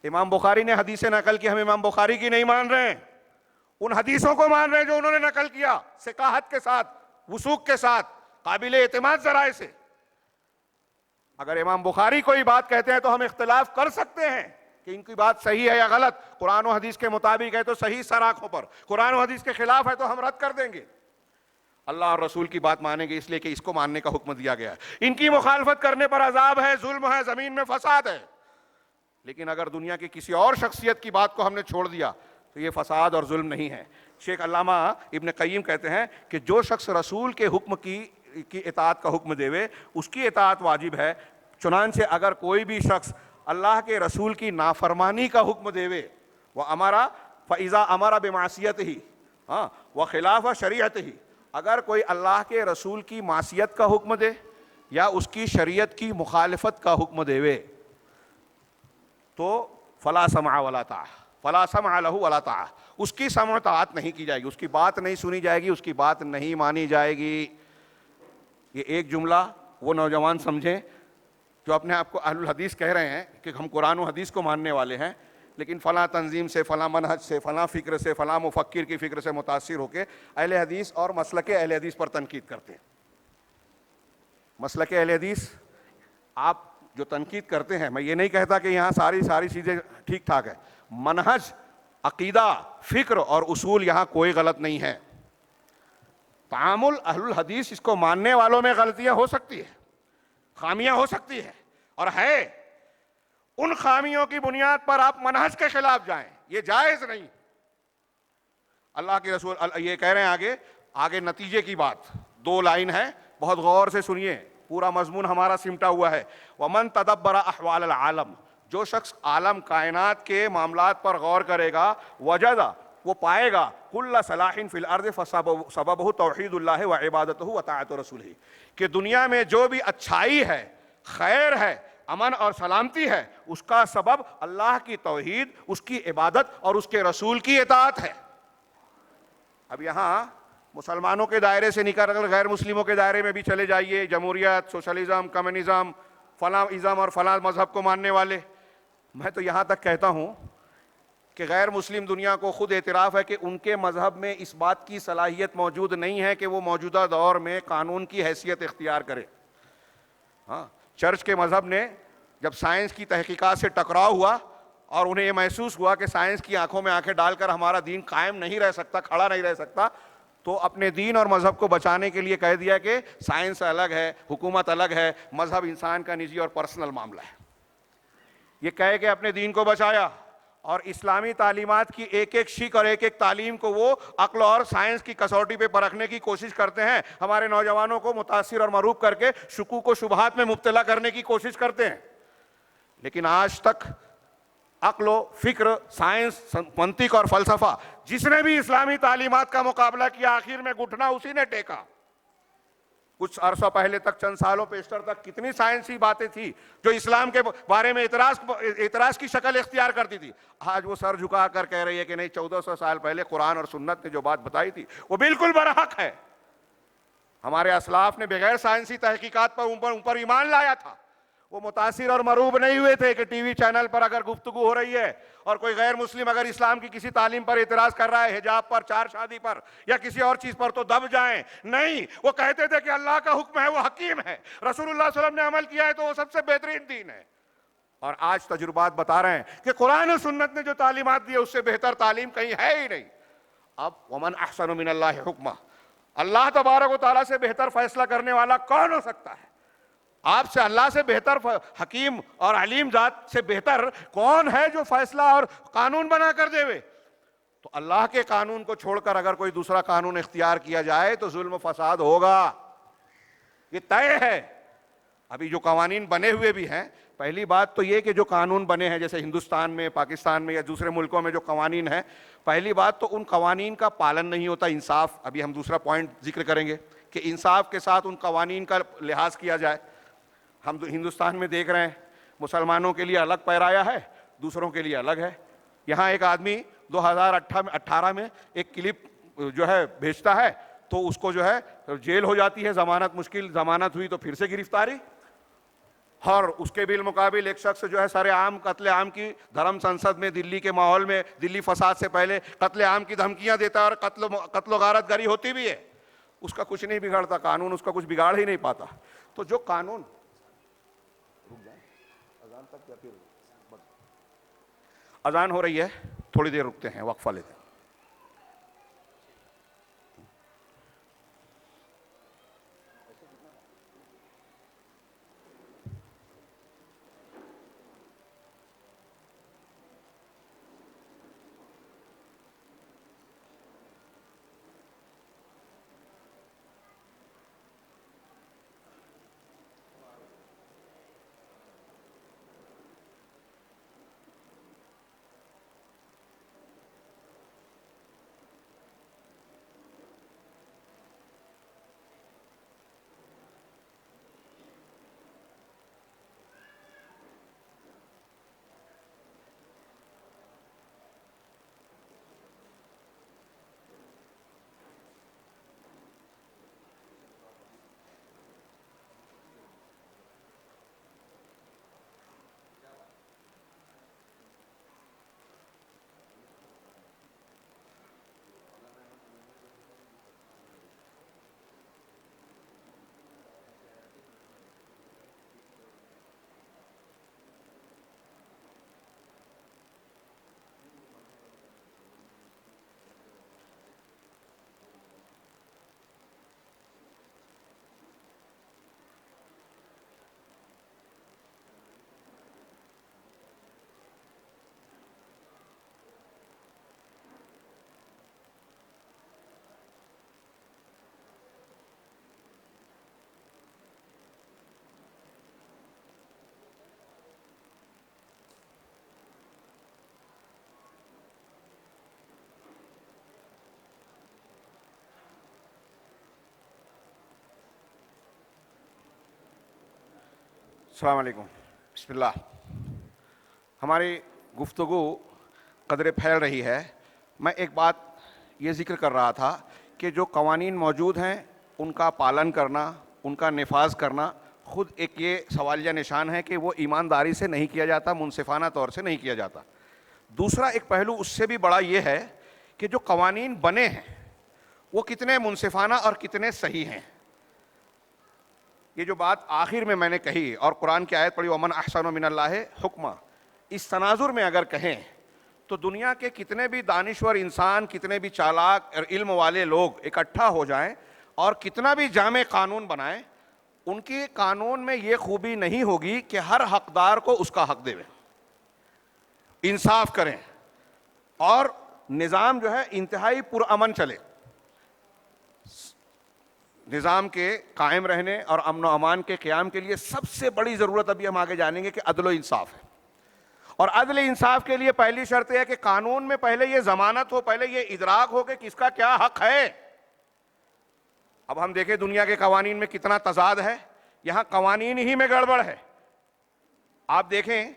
امام بخاری نے حدیث نقل کی، ہم امام بخاری کی نہیں مان رہے ہیں، ان حدیثوں کو مان رہے ہیں جو انہوں نے نقل کیا، ثقاحت کے ساتھ، وثوق کے ساتھ، قابل اعتماد ذرائع سے. اگر امام بخاری کوئی بات کہتے ہیں تو ہم اختلاف کر سکتے ہیں کہ ان کی بات صحیح ہے یا غلط، قرآن و حدیث کے مطابق ہے تو صحیح سراخوں پر، قرآن و حدیث کے خلاف ہے تو ہم رد کر دیں گے، اللہ اور رسول کی بات مانیں گے، اس لیے کہ اس کو ماننے کا حکم دیا گیا ہے۔ ان کی مخالفت کرنے پر عذاب ہے، ظلم ہے، زمین میں فساد ہے۔ لیکن اگر دنیا کی کسی اور شخصیت کی بات کو ہم نے چھوڑ دیا تو یہ فساد اور ظلم نہیں ہے۔ شیخ علامہ ابن قیم کہتے ہیں کہ جو شخص رسول کے حکم کی اطاعت کا حکم دے اس کی اطاعت واجب ہے، چنانچہ اگر کوئی بھی شخص اللہ کے رسول کی نافرمانی کا حکم دے وہ امرا فاذا امر بمعصیتہ وخلاف شریعتہ، اگر کوئی اللہ کے رسول کی معصیت کا حکم دے یا اس کی شریعت کی مخالفت کا حکم دے تو فلا سمع ولا طاعہ، فلا سمع لہ ولا طاعہ، اس کی سمع و طاعت نہیں کی جائے گی، اس کی بات نہیں سنی جائے گی، اس کی بات نہیں مانی جائے گی۔ یہ ایک جملہ وہ نوجوان سمجھیں جو اپنے آپ کو اہل الحدیث کہہ رہے ہیں کہ ہم قرآن و حدیث کو ماننے والے ہیں، لیکن فلاں تنظیم سے، فلاں منہج سے، فلاں فکر سے، فلاں مفکر کی فکر سے متاثر ہو کے اہل حدیث اور مسلک اہل حدیث پر تنقید کرتے ہیں۔ مسلک اہل حدیث آپ جو تنقید کرتے ہیں، میں یہ نہیں کہتا کہ یہاں ساری چیزیں ٹھیک ٹھاک ہے، منہج، عقیدہ، فکر اور اصول یہاں کوئی غلط نہیں ہے۔ تعامل اہل الحدیث اس کو ماننے والوں میں غلطیاں ہو سکتی ہے، خامیاں ہو سکتی ہے، اور ہے، ان خامیوں کی بنیاد پر آپ منہج کے خلاف جائیں، یہ جائز نہیں۔ اللہ کے رسول یہ کہہ رہے ہیں آگے نتیجے کی بات، 2 لائن ہے، بہت غور سے سنیے، پورا مضمون ہمارا سمٹا ہوا ہے۔ وَمَن تَدَبَّرَ أَحْوَالَ الْعَالَمِ، جو شخص عالم کائنات کے معاملات پر غور کرے گا، وجد، وہ پائے گا، كُلَّ صَلَاحٍ فِي الْأَرْضِ فَسَبَبُهُ تَوْحِيدُ اللَّهِ وَعِبَادَتُهُ وَطَاعَةُ رَسُولِهِ، کہ دنیا میں جو بھی اچھائی ہے، خیر ہے، امن اور سلامتی ہے، اس کا سبب اللہ کی توحید، اس کی عبادت اور اس کے رسول کی اطاعت ہے۔ اب یہاں مسلمانوں کے دائرے سے نکل کر غیر مسلموں کے دائرے میں بھی چلے جائیے، جمہوریت، سوشلزم، کمیونزم، فلاں ازم اور فلاں مذہب کو ماننے والے، میں تو یہاں تک کہتا ہوں کہ غیر مسلم دنیا کو خود اعتراف ہے کہ ان کے مذہب میں اس بات کی صلاحیت موجود نہیں ہے کہ وہ موجودہ دور میں قانون کی حیثیت اختیار کرے۔ چرچ کے مذہب نے جب سائنس کی تحقیقات سے ٹکراؤ ہوا اور انہیں یہ محسوس ہوا کہ سائنس کی آنکھوں میں آنکھیں ڈال کر ہمارا دین قائم نہیں رہ سکتا، کھڑا نہیں رہ سکتا، تو اپنے دین اور مذہب کو بچانے کے لیے کہہ دیا کہ سائنس الگ ہے، حکومت الگ ہے، مذہب انسان کا نجی اور پرسنل معاملہ ہے۔ یہ کہہ کے اپنے دین کو بچایا، اور اسلامی تعلیمات کی ایک ایک شک اور ایک ایک تعلیم کو وہ عقل اور سائنس کی کسوٹی پہ پرکھنے کی کوشش کرتے ہیں، ہمارے نوجوانوں کو متاثر اور مروب کر کے شکوک و شبہات میں مبتلا کرنے کی کوشش کرتے ہیں۔ لیکن آج تک عقل و فکر، سائنس، منطق اور فلسفہ، جس نے بھی اسلامی تعلیمات کا مقابلہ کیا، آخر میں گھٹنا اسی نے ٹیکا۔ کچھ عرصہ پہلے تک، چند سالوں پیشتر تک، کتنی سائنسی باتیں تھی جو اسلام کے بارے میں اعتراض کی شکل اختیار کرتی تھی، آج وہ سر جھکا کر کہہ رہی ہے کہ نہیں، 1400 سال پہلے قرآن اور سنت نے جو بات بتائی تھی وہ بالکل برحق ہے۔ ہمارے اسلاف نے بغیر سائنسی تحقیقات پر اوپر ایمان لایا تھا، وہ متاثر اور مروب نہیں ہوئے تھے کہ ٹی وی چینل پر اگر گفتگو ہو رہی ہے اور کوئی غیر مسلم اگر اسلام کی کسی تعلیم پر اعتراض کر رہا ہے، حجاب پر، چار شادی پر یا کسی اور چیز پر، تو دب جائیں۔ نہیں، وہ کہتے تھے کہ اللہ کا حکم ہے، وہ حکیم ہے، رسول اللہ صلی اللہ علیہ وسلم نے عمل کیا ہے تو وہ سب سے بہترین دین ہے۔ اور آج تجربات بتا رہے ہیں کہ قرآن و سنت نے جو تعلیمات دی ہے اس سے بہتر تعلیم کہیں ہے ہی نہیں۔ اب ومن احسن من اللہ حکمہ، اللہ تبارک و تعالیٰ سے بہتر فیصلہ کرنے والا کون ہو سکتا ہے؟ آپ سے، اللہ سے بہتر حکیم اور علیم ذات سے بہتر کون ہے جو فیصلہ اور قانون بنا کر دے؟ تو اللہ کے قانون کو چھوڑ کر اگر کوئی دوسرا قانون اختیار کیا جائے تو ظلم و فساد ہوگا، یہ طے ہے۔ ابھی جو قوانین بنے ہوئے بھی ہیں، پہلی بات تو یہ کہ جو قانون بنے ہیں جیسے ہندوستان میں، پاکستان میں یا دوسرے ملکوں میں جو قوانین ہیں، پہلی بات تو ان قوانین کا پالن نہیں ہوتا، انصاف۔ ابھی ہم دوسرا پوائنٹ ذکر کریں گے کہ انصاف کے ساتھ ان قوانین کا لحاظ کیا جائے۔ ہم ہندوستان میں دیکھ رہے ہیں مسلمانوں کے لیے الگ پیرایا ہے، دوسروں کے لیے الگ ہے۔ یہاں ایک آدمی 2018 میں ایک کلپ جو ہے بھیجتا ہے تو اس کو جو ہے جیل ہو جاتی ہے، ضمانت مشکل، ضمانت ہوئی تو پھر سے گرفتاری، اور اس کے بالمقابل ایک شخص جو ہے سر عام قتل عام کی دھرم سنسد میں، دلی کے ماحول میں، دلی فساد سے پہلے قتل عام کی دھمکیاں دیتا ہے اور قتل و غارت گری ہوتی بھی ہے، اس کا کچھ نہیں بگڑتا، قانون اس کا کچھ بگاڑ ہی نہیں پاتا۔ تو جو قانون تک یا پھر اذان ہو رہی ہے، تھوڑی دیر رکتے ہیں، وقفہ لیتے ہیں. السلام علیکم. بسم اللہ. ہماری گفتگو قدرے پھیل رہی ہے. میں ایک بات یہ ذکر کر رہا تھا کہ جو قوانین موجود ہیں ان کا پالن کرنا، ان کا نفاذ کرنا خود ایک یہ سوالیہ نشان ہے کہ وہ ایمانداری سے نہیں کیا جاتا، منصفانہ طور سے نہیں کیا جاتا. دوسرا ایک پہلو اس سے بھی بڑا یہ ہے کہ جو قوانین بنے ہیں وہ کتنے منصفانہ اور کتنے صحیح ہیں. یہ جو بات آخر میں نے کہی اور قرآن کی آیت پڑھی وَمَنْ أَحْسَنُ مِنَ اللَّهِ حُکْمًا، اس تناظر میں اگر کہیں تو دنیا کے کتنے بھی دانشور انسان، کتنے بھی چالاک اور علم والے لوگ اکٹھا ہو جائیں اور کتنا بھی جامع قانون بنائیں، ان کی قانون میں یہ خوبی نہیں ہوگی کہ ہر حقدار کو اس کا حق دے، انصاف کریں اور نظام جو ہے انتہائی پرامن چلے. نظام کے قائم رہنے اور امن و امان کے قیام کے لیے سب سے بڑی ضرورت ابھی ہم آگے جانیں گے کہ عدل و انصاف ہے. اور عدل انصاف کے لیے پہلی شرط یہ ہے کہ قانون میں پہلے یہ ضمانت ہو، پہلے یہ ادراک ہو کہ کس کا کیا حق ہے. اب ہم دیکھیں دنیا کے قوانین میں کتنا تضاد ہے، یہاں قوانین ہی میں گڑبڑ ہے. آپ دیکھیں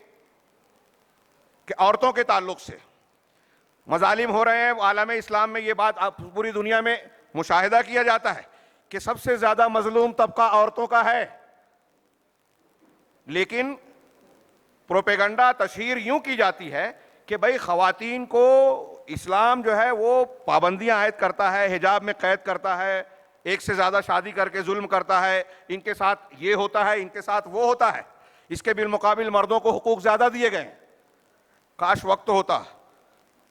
کہ عورتوں کے تعلق سے مظالم ہو رہے ہیں. عالم اسلام میں یہ بات پوری دنیا میں مشاہدہ کیا جاتا ہے کہ سب سے زیادہ مظلوم طبقہ عورتوں کا ہے. لیکن پروپیگنڈا تشہیر یوں کی جاتی ہے کہ بھئی خواتین کو اسلام جو ہے وہ پابندیاں عائد کرتا ہے، حجاب میں قید کرتا ہے، ایک سے زیادہ شادی کر کے ظلم کرتا ہے، ان کے ساتھ یہ ہوتا ہے، ان کے ساتھ وہ ہوتا ہے. اس کے بالمقابل مردوں کو حقوق زیادہ دیے گئے. کاش وقت ہوتا.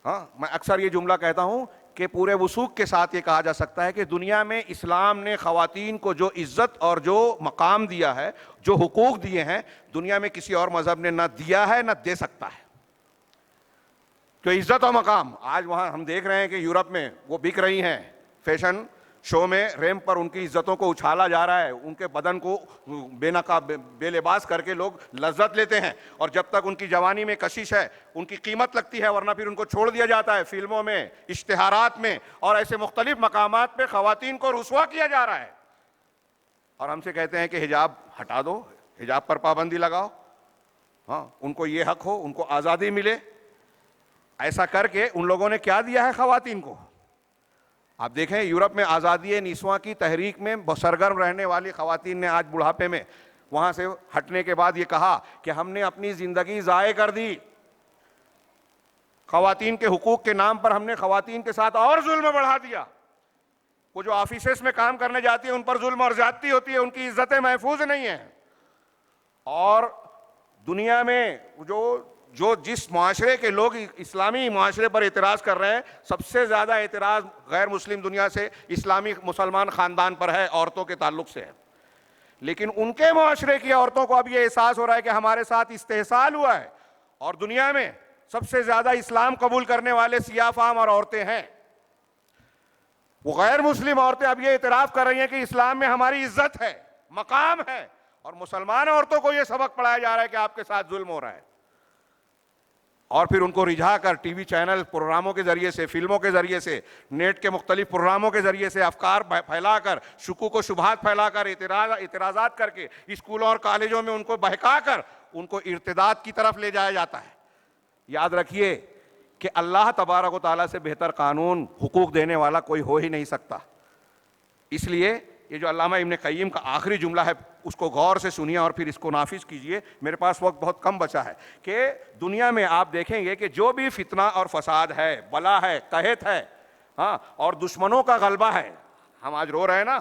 ہاں، میں اکثر یہ جملہ کہتا ہوں کہ پورے وثوق کے ساتھ یہ کہا جا سکتا ہے کہ دنیا میں اسلام نے خواتین کو جو عزت اور جو مقام دیا ہے، جو حقوق دیے ہیں، دنیا میں کسی اور مذہب نے نہ دیا ہے نہ دے سکتا ہے. جو عزت و مقام آج وہاں ہم دیکھ رہے ہیں کہ یورپ میں وہ بک رہی ہیں، فیشن شو میں ریمپ پر ان کی عزتوں کو اچھالا جا رہا ہے، ان کے بدن کو بے نقاب بے لباس کر کے لوگ لذت لیتے ہیں، اور جب تک ان کی جوانی میں کشش ہے ان کی قیمت لگتی ہے، ورنہ پھر ان کو چھوڑ دیا جاتا ہے. فلموں میں، اشتہارات میں اور ایسے مختلف مقامات پہ خواتین کو رسوا کیا جا رہا ہے. اور ہم سے کہتے ہیں کہ حجاب ہٹا دو، حجاب پر پابندی لگاؤ. ہاں، ان کو یہ حق ہو، ان کو آزادی ملے. ایسا کر کے ان لوگوں نے کیا دیا ہے خواتین کو؟ آپ دیکھیں یورپ میں آزادی نسواں کی تحریک میں سرگرم رہنے والی خواتین نے آج بڑھاپے میں وہاں سے ہٹنے کے بعد یہ کہا کہ ہم نے اپنی زندگی ضائع کر دی. خواتین کے حقوق کے نام پر ہم نے خواتین کے ساتھ اور ظلم بڑھا دیا. وہ جو آفیسز میں کام کرنے جاتی ہیں ان پر ظلم اور زیادتی ہوتی ہے، ان کی عزتیں محفوظ نہیں ہیں. اور دنیا میں جو جس معاشرے کے لوگ اسلامی معاشرے پر اعتراض کر رہے ہیں، سب سے زیادہ اعتراض غیر مسلم دنیا سے اسلامی مسلمان خاندان پر ہے، عورتوں کے تعلق سے ہے. لیکن ان کے معاشرے کی عورتوں کو اب یہ احساس ہو رہا ہے کہ ہمارے ساتھ استحصال ہوا ہے، اور دنیا میں سب سے زیادہ اسلام قبول کرنے والے سیاہ فام اور عورتیں ہیں. وہ غیر مسلم عورتیں اب یہ اعتراف کر رہی ہیں کہ اسلام میں ہماری عزت ہے، مقام ہے، اور مسلمان عورتوں کو یہ سبق پڑھایا جا رہا ہے کہ آپ کے ساتھ ظلم ہو رہا ہے. اور پھر ان کو رجھا کر ٹی وی چینل پروگراموں کے ذریعے سے، فلموں کے ذریعے سے، نیٹ کے مختلف پروگراموں کے ذریعے سے افکار پھیلا کر، شکوک و شبہات پھیلا کر، اعتراضات کر کے اسکولوں اور کالجوں میں ان کو بہکا کر ان کو ارتداد کی طرف لے جایا جاتا ہے. یاد رکھیے کہ اللہ تبارک و تعالیٰ سے بہتر قانون حقوق دینے والا کوئی ہو ہی نہیں سکتا. اس لیے یہ جو علامہ ابن قیم کا آخری جملہ ہے اس کو غور سے سنیے اور پھر اس کو نافذ کیجئے. میرے پاس وقت بہت کم بچا ہے. کہ دنیا میں آپ دیکھیں گے کہ جو بھی فتنہ اور فساد ہے، بلا ہے، قحط ہے، ہاں، اور دشمنوں کا غلبہ ہے. ہم آج رو رہے ہیں نا،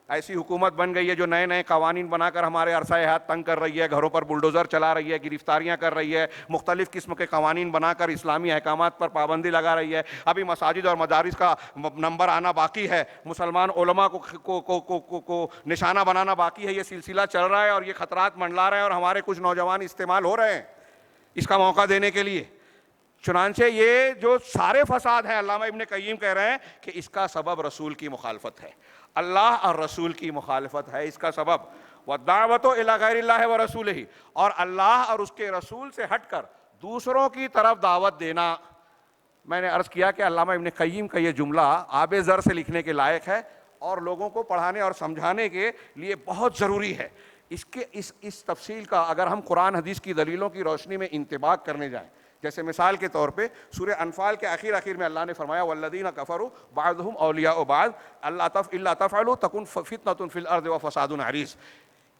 ایسی حکومت بن گئی ہے جو نئے نئے قوانین بنا کر ہمارے عرصہ حیات تنگ کر رہی ہے، گھروں پر بلڈوزر چلا رہی ہے، گرفتاریاں کر رہی ہے، مختلف قسم کے قوانین بنا کر اسلامی احکامات پر پابندی لگا رہی ہے. ابھی مساجد اور مدارس کا نمبر آنا باقی ہے، مسلمان علماء کو نشانہ بنانا باقی ہے. یہ سلسلہ چل رہا ہے اور یہ خطرات منڈلا رہے ہیں اور ہمارے کچھ نوجوان استعمال ہو رہے ہیں اس کا موقع دینے کے لیے. چنانچہ یہ جو سارے فساد ہیں، علامہ ابن قیم کہہ رہے ہیں کہ اس کا سبب رسول کی مخالفت ہے، اللہ اور رسول کی مخالفت ہے اس کا سبب. وَالدَّعْوَةُ إِلَىٰ غَيْرِ اللَّهِ وَرَسُولِهِ، اور اللہ اور اس کے رسول سے ہٹ کر دوسروں کی طرف دعوت دینا. میں نے عرض کیا کہ علامہ ابن قیم کا یہ جملہ آب زر سے لکھنے کے لائق ہے اور لوگوں کو پڑھانے اور سمجھانے کے لیے بہت ضروری ہے. اس تفصیل کا اگر ہم قرآن حدیث کی دلیلوں کی روشنی میں انطباق کرنے جائیں، جیسے مثال کے طور پہ سورہ انفال کے آخر میں اللہ نے فرمایا والذین کفروا بعضهم اولیاء بعض الا تفعلوا تکن فتنة فی الارض وفساد عریض،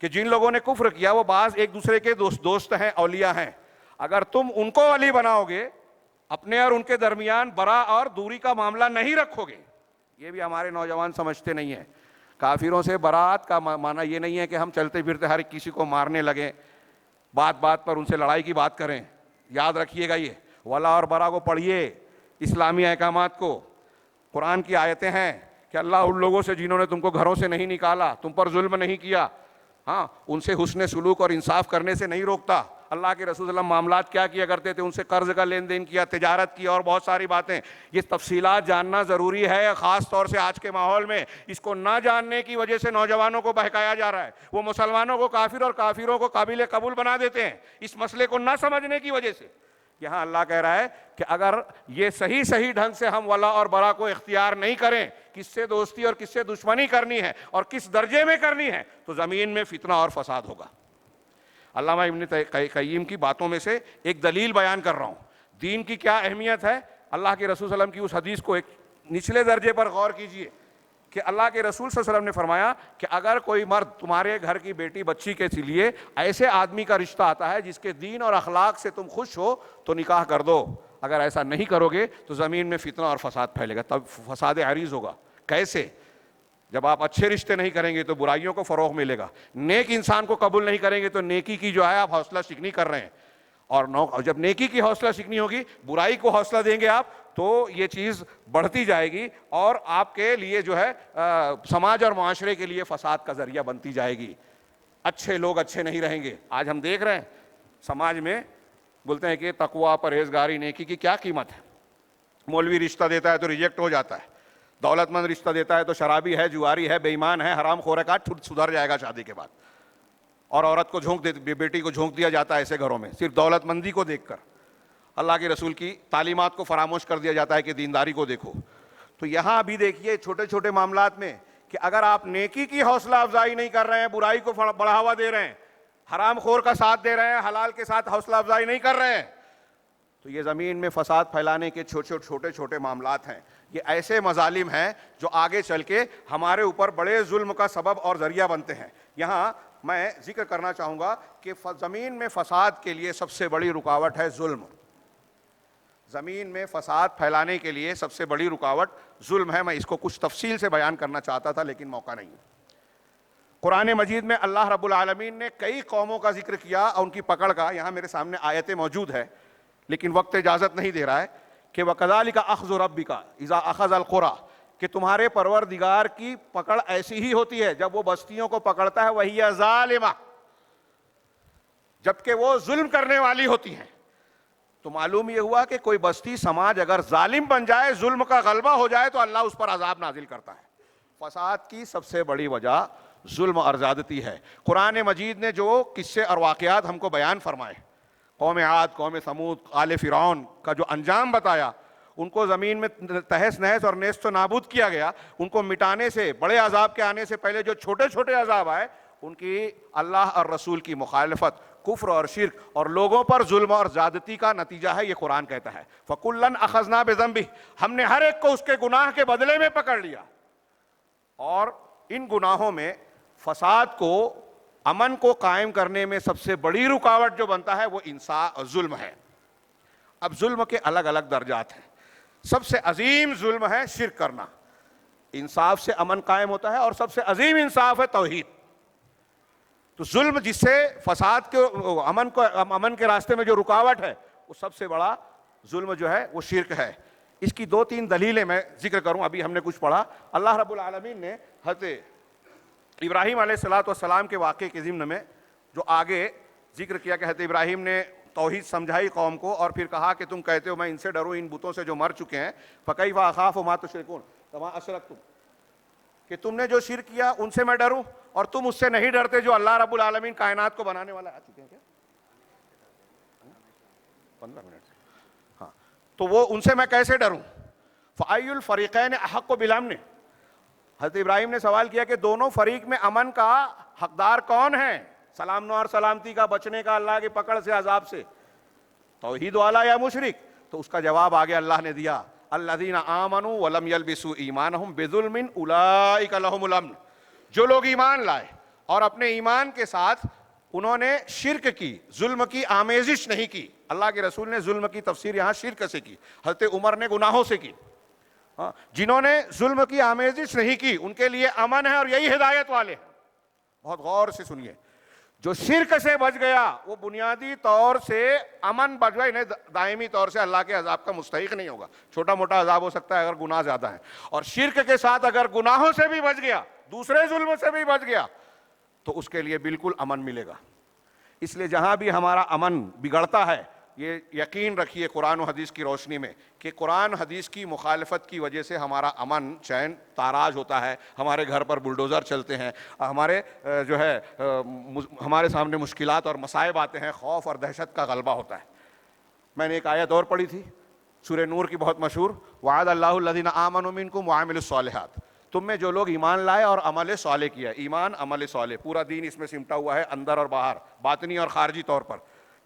کہ جن لوگوں نے کفر کیا وہ بعض ایک دوسرے کے دوست ہیں، اولیاء ہیں. اگر تم ان کو ولی بناؤ گے، اپنے اور ان کے درمیان برا اور دوری کا معاملہ نہیں رکھو گے. یہ بھی ہمارے نوجوان سمجھتے نہیں ہیں. کافروں سے برات کا معنی یہ نہیں ہے کہ ہم چلتے پھرتے ہر کسی کو مارنے لگیں، بات بات پر ان سے لڑائی کی بات کریں. یاد رکھیے گا یہ ولا اور برا کو پڑھیے، اسلامی احکامات کو. قرآن کی آیتیں ہیں کہ اللہ ان لوگوں سے جنہوں نے تم کو گھروں سے نہیں نکالا، تم پر ظلم نہیں کیا، ہاں، ان سے حسن سلوک اور انصاف کرنے سے نہیں روکتا. اللہ کے رسول صلی اللہ علیہ وسلم معاملات کیا کیا کرتے تھے، ان سے قرض کا لین دین کیا، تجارت کی، اور بہت ساری باتیں. یہ تفصیلات جاننا ضروری ہے، خاص طور سے آج کے ماحول میں. اس کو نہ جاننے کی وجہ سے نوجوانوں کو بہکایا جا رہا ہے. وہ مسلمانوں کو کافر اور کافروں کو قابل قبول بنا دیتے ہیں اس مسئلے کو نہ سمجھنے کی وجہ سے. یہاں اللہ کہہ رہا ہے کہ اگر یہ صحیح ڈھنگ سے ہم ولا اور برا کو اختیار نہیں کریں، کس سے دوستی اور کس سے دشمنی کرنی ہے اور کس درجے میں کرنی ہے، تو زمین میں فتنہ اور فساد ہوگا. علامہ ابن قیم کی باتوں میں سے ایک دلیل بیان کر رہا ہوں. دین کی کیا اہمیت ہے، اللہ کے رسول صلی اللہ علیہ وسلم کی اس حدیث کو ایک نچلے درجے پر غور کیجئے کہ اللہ کے رسول صلی اللہ علیہ وسلم نے فرمایا کہ اگر کوئی مرد تمہارے گھر کی بیٹی بچی کے لیے ایسے آدمی کا رشتہ آتا ہے جس کے دین اور اخلاق سے تم خوش ہو تو نکاح کر دو. اگر ایسا نہیں کرو گے تو زمین میں فتنہ اور فساد پھیلے گا، تب فساد عریض ہوگا. کیسے؟ جب آپ اچھے رشتے نہیں کریں گے تو برائیوں کو فروغ ملے گا. نیک انسان کو قبول نہیں کریں گے تو نیکی کی جو ہے آپ حوصلہ شکنی کر رہے ہیں، اور جب نیکی کی حوصلہ شکنی ہوگی، برائی کو حوصلہ دیں گے آپ، تو یہ چیز بڑھتی جائے گی اور آپ کے لیے جو ہے سماج اور معاشرے کے لیے فساد کا ذریعہ بنتی جائے گی. اچھے لوگ اچھے نہیں رہیں گے. آج ہم دیکھ رہے ہیں سماج میں بولتے ہیں کہ تقویٰ، پرہیزگاری، نیکی کی کیا قیمت ہے. مولوی رشتہ دیتا ہے تو ریجیکٹ ہو جاتا ہے، دولت مند رشتہ دیتا ہے تو شرابی ہے، جواری ہے، بے ایمان ہے، حرام خور ہے، سدھر جائے گا شادی کے بعد. اور عورت کو بیٹی کو جھونک دیا جاتا ہے ایسے گھروں میں صرف دولت مندی کو دیکھ کر. اللہ کے رسول کی تعلیمات کو فراموش کر دیا جاتا ہے کہ دینداری کو دیکھو. تو یہاں بھی دیکھیے چھوٹے چھوٹے معاملات میں کہ اگر آپ نیکی کی حوصلہ افزائی نہیں کر رہے ہیں، برائی کو بڑھاوا دے رہے ہیں، حرام خور کا ساتھ دے رہے ہیں، حلال کے ساتھ حوصلہ افزائی نہیں کر رہے ہیں، تو یہ زمین میں فساد پھیلانے کے چھوٹے چھوٹے معاملات ہیں. یہ ایسے مظالم ہیں جو آگے چل کے ہمارے اوپر بڑے ظلم کا سبب اور ذریعہ بنتے ہیں. یہاں میں ذکر کرنا چاہوں گا کہ زمین میں فساد کے لیے سب سے بڑی رکاوٹ ہے ظلم. زمین میں فساد پھیلانے کے لیے سب سے بڑی رکاوٹ ظلم ہے. میں اس کو کچھ تفصیل سے بیان کرنا چاہتا تھا لیکن موقع نہیں. قرآن مجید میں اللہ رب العالمین نے کئی قوموں کا ذکر کیا اور ان کی پکڑ کا. یہاں میرے سامنے آیتیں موجود ہے لیکن وقت اجازت نہیں دے رہا ہے کہ وَكَذَلِكَ أَخْذُ رَبِّكَ إِذَا أَخَذَ الْقُرَىٰ, کہ تمہارے پروردگار کی پکڑ ایسی ہی ہوتی ہے جب وہ بستیوں کو پکڑتا ہے, وَهِيَ ظَالِمَةٌ, جبکہ وہ ظلم کرنے والی ہوتی ہیں. تو معلوم یہ ہوا کہ کوئی بستی سماج اگر ظالم بن جائے, ظلم کا غلبہ ہو جائے, تو اللہ اس پر عذاب نازل کرتا ہے. فساد کی سب سے بڑی وجہ ظلم اور زیادتی ہے. قرآن مجید نے جو قصے اور واقعات ہم کو بیان فرمائے, قوم عاد, قوم ثمود, آل فرعون کا جو انجام بتایا, ان کو زمین میں تہس نہس اور نیست و نابود کیا گیا, ان کو مٹانے سے, بڑے عذاب کے آنے سے پہلے جو چھوٹے چھوٹے عذاب آئے, ان کی اللہ اور رسول کی مخالفت, کفر اور شرک اور لوگوں پر ظلم اور زیادتی کا نتیجہ ہے. یہ قرآن کہتا ہے فَكُلًّا أَخَذْنَا بِذَنبِهِ, ہم نے ہر ایک کو اس کے گناہ کے بدلے میں پکڑ لیا. اور ان گناہوں میں فساد کو, امن کو قائم کرنے میں سب سے بڑی رکاوٹ جو بنتا ہے وہ ظلم ہے. اب ظلم کے الگ الگ درجات ہیں. سب سے عظیم ظلم ہے شرک کرنا. انصاف سے امن قائم ہوتا ہے اور سب سے عظیم انصاف ہے توحید. تو ظلم جس سے فساد کے امن کے راستے میں جو رکاوٹ ہے, وہ سب سے بڑا ظلم جو ہے وہ شرک ہے. اس کی 2-3 دلیلیں میں ذکر کروں. ابھی ہم نے کچھ پڑھا, اللہ رب العالمین نے حضرت ابراہیم علیہ السلام کے واقعے کے ضمن میں جو آگے ذکر کیا کہ حضرت ابراہیم نے توحید سمجھائی قوم کو, اور پھر کہا کہ تم کہتے ہو میں ان سے ڈروں, ان بتوں سے جو مر چکے ہیں, فَكَيْفَ أَخَافُ مَا تُشْرِكُونَ كَمَا أَشْرَكْتُمْ, کہ تم نے جو شرک کیا ان سے میں ڈروں اور تم اس سے نہیں ڈرتے جو اللہ رب العالمین کائنات کو بنانے والا. آ چکے ہیں کیا 15 منٹ سے؟ ہاں, تو وہ ان سے میں کیسے ڈروں. فَأَيُّ الْفَرِيقَيْنِ أَحَقُّ بِالْأَمْنِ, حضرت ابراہیم نے سوال کیا کہ دونوں فریق میں امن کا حقدار کون ہے, سلام اور سلامتی کا, بچنے کا اللہ کی پکڑ سے, عذاب سے, توحید والا یا مشرک. تو اس کا جواب آگے اللہ نے دیا, الذین آمنوا ولم یلبسوا ایمانہم بظلم اولئک لہم الامن, جو لوگ ایمان لائے اور اپنے ایمان کے ساتھ انہوں نے شرک کی, ظلم کی آمیزش نہیں کی. اللہ کے رسول نے ظلم کی تفسیر یہاں شرک سے کی, حضرت عمر نے گناہوں سے کی. جنہوں نے ظلم کی آمیزش نہیں کی ان کے لیے امن ہے, اور یہی ہدایت والے ہیں. بہت غور سے سنیے, جو شرک سے بچ گیا وہ بنیادی طور سے امن بچ گیا, انہیں دائمی طور سے اللہ کے عذاب کا مستحق نہیں ہوگا. چھوٹا موٹا عذاب ہو سکتا ہے اگر گناہ زیادہ ہیں, اور شرک کے ساتھ اگر گناہوں سے بھی بچ گیا, دوسرے ظلم سے بھی بچ گیا, تو اس کے لیے بالکل امن ملے گا. اس لیے جہاں بھی ہمارا امن بگڑتا ہے, یہ یقین رکھیے قرآن و حدیث کی روشنی میں کہ قرآن حدیث کی مخالفت کی وجہ سے ہمارا امن چین تاراج ہوتا ہے, ہمارے گھر پر بلڈوزر چلتے ہیں, ہمارے جو ہے ہمارے سامنے مشکلات اور مصائب آتے ہیں, خوف اور دہشت کا غلبہ ہوتا ہے. میں نے ایک آیت اور پڑھی تھی سورہ نور کی بہت مشہور, وعد اللہ الذین آمنوا منکم وعملوا الصالحات, تم میں جو لوگ ایمان لائے اور عمل صالح کیا. ایمان, عمل صالح, پورا دین اس میں سمٹا ہوا ہے, اندر اور باہر, باطنی اور خارجی طور پر.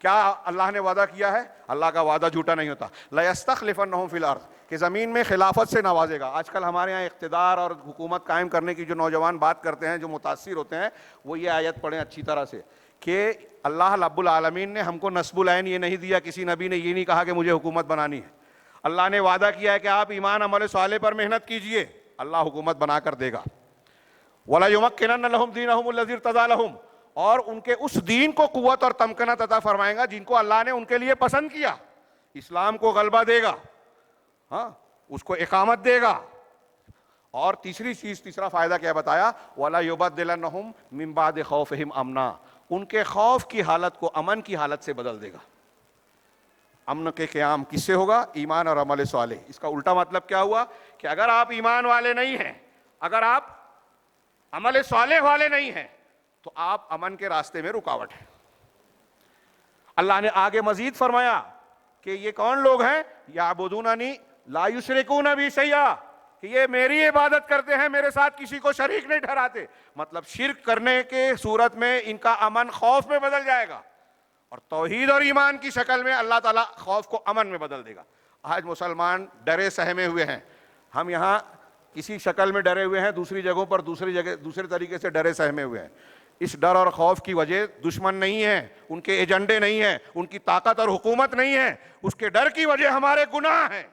کیا اللہ نے وعدہ کیا ہے؟ اللہ کا وعدہ جھوٹا نہیں ہوتا. لَيَسْتَخْلِفَنَّهُمْ فِي الْأَرْضِ, کہ زمین میں خلافت سے نوازے گا. آج کل ہمارے یہاں اقتدار اور حکومت قائم کرنے کی جو نوجوان بات کرتے ہیں, جو متاثر ہوتے ہیں, وہ یہ آیت پڑھیں اچھی طرح سے کہ اللہ رب العالمین نے ہم کو نصب العین یہ نہیں دیا, کسی نبی نے یہ نہیں کہا کہ مجھے حکومت بنانی ہے. اللہ نے وعدہ کیا ہے کہ آپ ایمان عمل صالح پر محنت کیجئے, اللہ حکومت بنا کر دے گا. وَلَيُمَكِّنَنَّ لَهُمْ دِينَهُمُ الَّذِي ارْتَضَىٰ لَهُمْ, اور ان کے اس دین کو قوت اور تمکنت عطا فرمائے گا جن کو اللہ نے ان کے لیے پسند کیا. اسلام کو غلبہ دے گا, ہاں, اس کو اقامت دے گا. اور تیسرا فائدہ کیا بتایا, وَلَا يُبَدِّلَنَّهُمْ مِن بَعْدِ خَوْفِهِمْ أَمْنًا, ان کے خوف کی حالت کو امن کی حالت سے بدل دے گا. امن کے قیام کس سے ہوگا؟ ایمان اور عمل صالح. اس کا الٹا مطلب کیا ہوا کہ اگر آپ ایمان والے نہیں ہیں, اگر آپ عمل صالح والے نہیں ہیں, تو آپ امن کے راستے میں رکاوٹ ہیں. اللہ نے آگے مزید فرمایا کہ یہ کون لوگ ہیں, یعبدوننی لا یشرکون بی شیئا, کہ یہ میری عبادت کرتے ہیں, میرے ساتھ کسی کو شریک نہیں ٹھہراتے. مطلب شرک کرنے کے صورت میں ان کا امن خوف میں بدل جائے گا, اور توحید اور ایمان کی شکل میں اللہ تعالیٰ خوف کو امن میں بدل دے گا. آج مسلمان ڈرے سہمے ہوئے ہیں, ہم یہاں کسی شکل میں ڈرے ہوئے ہیں, دوسری جگہوں پر دوسرے طریقے سے ڈرے سہمے ہوئے ہیں. اس ڈر اور خوف کی وجہ دشمن نہیں ہے, ان کے ایجنڈے نہیں ہیں, ان کی طاقت اور حکومت نہیں ہے, اس کے ڈر کی وجہ ہمارے گناہ ہیں,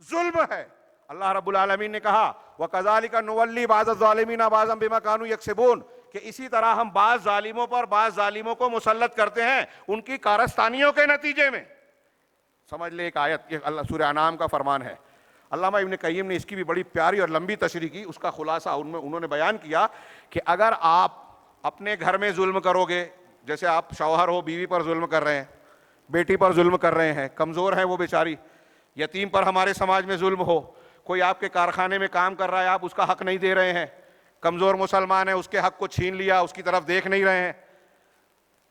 ظلم ہے. اللہ رب العالمین نے کہا وَكَذَلِكَ نُوَلِّي بَعْضَ الظَّالِمِينَ بَعْضًا بِمَا كَانُوا يَكْسِبُونَ, کہ اسی طرح ہم بعض ظالموں پر بعض ظالموں کو مسلط کرتے ہیں ان کی کارستانیوں کے نتیجے میں. سمجھ لے ایک آیت، یہ اللہ سورہ انعام کا فرمان ہے. علامہ ابن قیم نے اس کی بھی بڑی پیاری اور لمبی تشریح کی. اس کا خلاصہ انہوں نے بیان کیا کہ اگر آپ اپنے گھر میں ظلم کرو گے، جیسے آپ شوہر ہو بیوی پر ظلم کر رہے ہیں، بیٹی پر ظلم کر رہے ہیں، کمزور ہے وہ بیچاری، یتیم پر ہمارے سماج میں ظلم ہو، کوئی آپ کے کارخانے میں کام کر رہا ہے، آپ اس کا حق نہیں دے رہے ہیں، کمزور مسلمان ہے، اس کے حق کو چھین لیا، اس کی طرف دیکھ نہیں رہے ہیں،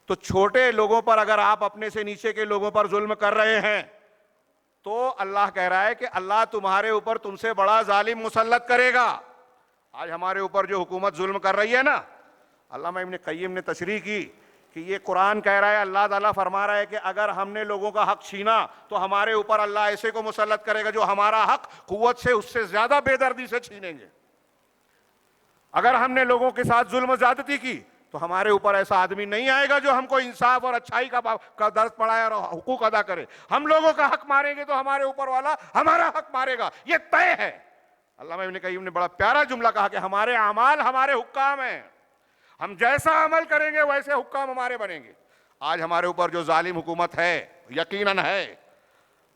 تو چھوٹے لوگوں پر اگر آپ اپنے سے نیچے کے لوگوں پر ظلم کر رہے ہیں تو اللہ کہہ رہا ہے کہ اللہ تمہارے اوپر تم سے بڑا ظالم مسلط کرے گا. آج ہمارے اوپر جو حکومت ظلم کر رہی ہے نا، علامہ ابن قیم نے تشریح کی کہ یہ قرآن کہہ رہا ہے، اللہ تعالیٰ فرما رہا ہے کہ اگر ہم نے لوگوں کا حق چھینا تو ہمارے اوپر اللہ ایسے کو مسلط کرے گا جو ہمارا حق قوت سے اس سے زیادہ بے دردی سے چھینیں گے. اگر ہم نے لوگوں کے ساتھ ظلم و زیادتی کی تو ہمارے اوپر ایسا آدمی نہیں آئے گا جو ہم کو انصاف اور اچھائی کا درس پڑھائے اور حقوق ادا کرے. ہم لوگوں کا حق ماریں گے تو ہمارے اوپر والا ہمارا حق مارے گا، یہ طے ہے. علامہ ابن قیم نے بڑا پیارا جملہ کہا کہ ہمارے اعمال ہمارے حکام ہیں، ہم جیسا عمل کریں گے ویسے حکام ہمارے بنیں گے. آج ہمارے اوپر جو ظالم حکومت ہے، یقیناً ہے،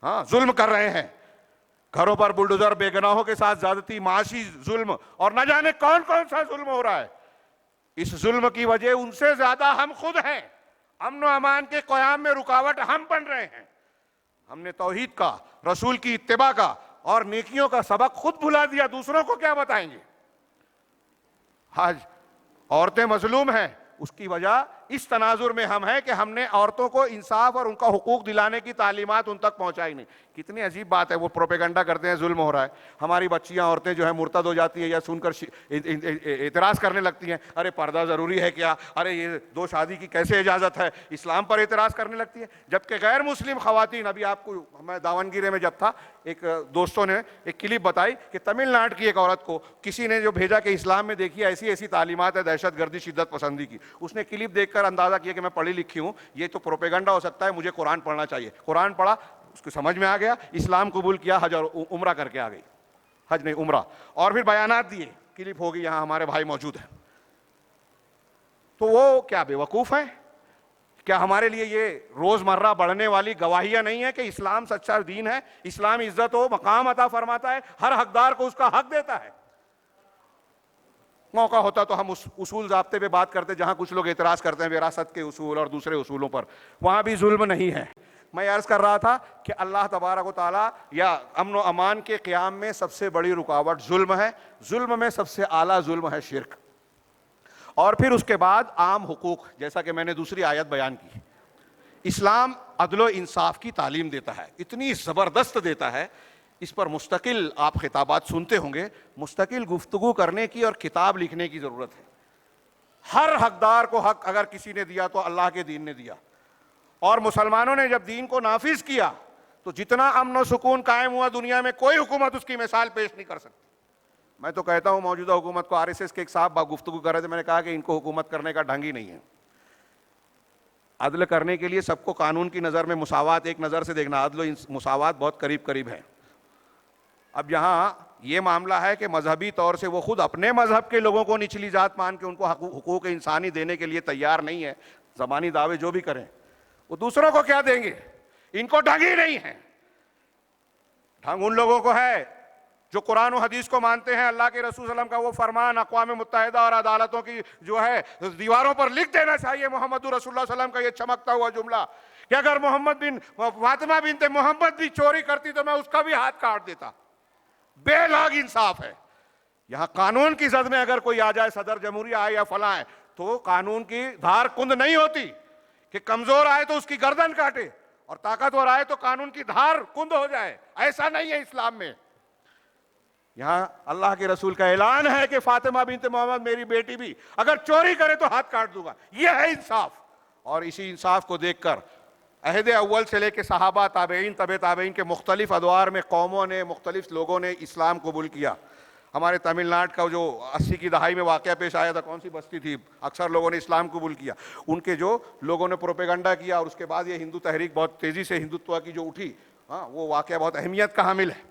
ہاں ظلم کر رہے ہیں، گھروں پر بلڈوزر، بے گناہوں کے ساتھ زیادتی، معاشی ظلم اور نہ جانے کون کون سا ظلم ہو رہا ہے. اس ظلم کی وجہ ان سے زیادہ ہم خود ہیں. امن و امان کے قیام میں رکاوٹ ہم بن رہے ہیں. ہم نے توحید کا، رسول کی اتباع کا اور نیکیوں کا سبق خود بھلا دیا، دوسروں کو کیا بتائیں گے. آج عورتیں مظلوم ہیں، اس کی وجہ اس تناظر میں ہم ہیں کہ ہم نے عورتوں کو انصاف اور ان کا حقوق دلانے کی تعلیمات ان تک پہنچائی نہیں. کتنی عجیب بات ہے، وہ پروپیگنڈا کرتے ہیں ظلم ہو رہا ہے، ہماری بچیاں عورتیں جو ہیں مرتد ہو جاتی ہیں یا سن کر اعتراض کرنے لگتی ہیں، ارے پردہ ضروری ہے کیا، ارے یہ دو شادی کی کیسے اجازت ہے، اسلام پر اعتراض کرنے لگتی ہیں. جبکہ غیر مسلم خواتین، ابھی آپ کو میں داونگیرے میں جب تھا، ایک دوستوں نے ایک کلپ بتائی کہ تمل ناڈو کی ایک عورت کو کسی نے جو بھیجا کہ اسلام میں دیکھیے ایسی ایسی تعلیمات ہے دہشت گردی، شدت پسندی کی. اس نے کلپ دیکھ کر اندازہ کیا کہ میں پڑھی لکھی ہوں، یہ تو پروپیگنڈا ہو سکتا ہے، مجھے قرآن پڑھنا چاہیے. قرآن پڑھا، اس کو سمجھ میں آ گیا، اسلام قبول کیا، حج اور عمرہ کر کے آ گئی. حج نہیں عمرہ، اور پھر بیانات دیے. کلپ ہوگی، یہاں ہمارے بھائی موجود ہیں. تو وہ کیا بے وقوف ہیں؟ کیا ہمارے لیے یہ روزمرہ بڑھنے والی گواہیاں نہیں ہے کہ اسلام سچا دین ہے، اسلام عزت و مقام عطا فرماتا ہے، ہر حقدار کو اس کا حق دیتا ہے. موقع ہوتا تو ہم اس اصول ضابطے پہ بات کرتے جہاں کچھ لوگ اعتراض کرتے ہیں وراثت کے اصول اور دوسرے اصولوں پر، وہاں بھی ظلم نہیں ہے. میں عرض کر رہا تھا کہ اللہ تبارک و تعالیٰ یا امن و امان کے قیام میں سب سے بڑی رکاوٹ ظلم ہے. ظلم میں سب سے اعلیٰ ظلم ہے شرک، اور پھر اس کے بعد عام حقوق. جیسا کہ میں نے دوسری آیت بیان کی، اسلام عدل و انصاف کی تعلیم دیتا ہے، اتنی زبردست دیتا ہے. اس پر مستقل آپ خطابات سنتے ہوں گے، مستقل گفتگو کرنے کی اور کتاب لکھنے کی ضرورت ہے. ہر حقدار کو حق اگر کسی نے دیا تو اللہ کے دین نے دیا، اور مسلمانوں نے جب دین کو نافذ کیا تو جتنا امن و سکون قائم ہوا دنیا میں کوئی حکومت اس کی مثال پیش نہیں کر سکتی. میں تو کہتا ہوں موجودہ حکومت کو، RSS کے ایک صاحب گفتگو کر رہے تھے، میں نے کہا کہ ان کو حکومت کرنے کا ڈھنگ ہی نہیں ہے. عدل کرنے کے لیے سب کو قانون کی نظر میں مساوات ایک نظر سے دیکھنا، عدل و مساوات بہت قریب قریب ہے. اب یہاں یہ معاملہ ہے کہ مذہبی طور سے وہ خود اپنے مذہب کے لوگوں کو نچلی ذات مان کے ان کو حقوق انسانی دینے کے لیے تیار نہیں ہے. زبانی دعوے جو بھی کریں وہ دوسروں کو کیا دیں گے، ان کو ڈھنگ ہی نہیں ہے. ڈھنگ ان لوگوں کو ہے جو قرآن و حدیث کو مانتے ہیں. اللہ کے رسول صلی اللہ علیہ وسلم کا وہ فرمان اقوام متحدہ اور عدالتوں کی جو ہے دیواروں پر لکھ دینا چاہیے، محمد رسول اللہ صلی اللہ علیہ وسلم کا یہ چمکتا ہوا جملہ کہ اگر فاطمہ بنت محمد بھی چوری کرتی تو میں اس کا بھی ہاتھ کاٹ دیتا. بے لاگ انصاف ہے. یہاں قانون کی زد میں اگر کوئی آ جائے، صدر جمہوریہ آئے یا فلاں ہے، تو قانون کی دھار کند نہیں ہوتی کہ کمزور آئے تو اس کی گردن کاٹے اور طاقتور آئے تو قانون کی دھار کند ہو جائے. ایسا نہیں ہے اسلام میں. یہاں اللہ کے رسول کا اعلان ہے کہ فاطمہ بنت محمد میری بیٹی بھی اگر چوری کرے تو ہاتھ کاٹ دوں گا. یہ ہے انصاف. اور اسی انصاف کو دیکھ کر عہد اول سے لے کے صحابہ، تابعین، طبع تابعین کے مختلف ادوار میں قوموں نے، مختلف لوگوں نے اسلام قبول کیا. ہمارے تمل ناڈو کا جو 80 کی دہائی میں واقعہ پیش آیا تھا، کون سی بستی تھی، اکثر لوگوں نے اسلام قبول کیا. ان کے جو لوگوں نے پروپیگنڈا کیا اور اس کے بعد یہ ہندو تحریک بہت تیزی سے ہندوتوا کی جو اٹھی، ہاں وہ واقعہ بہت اہمیت کا حامل ہے.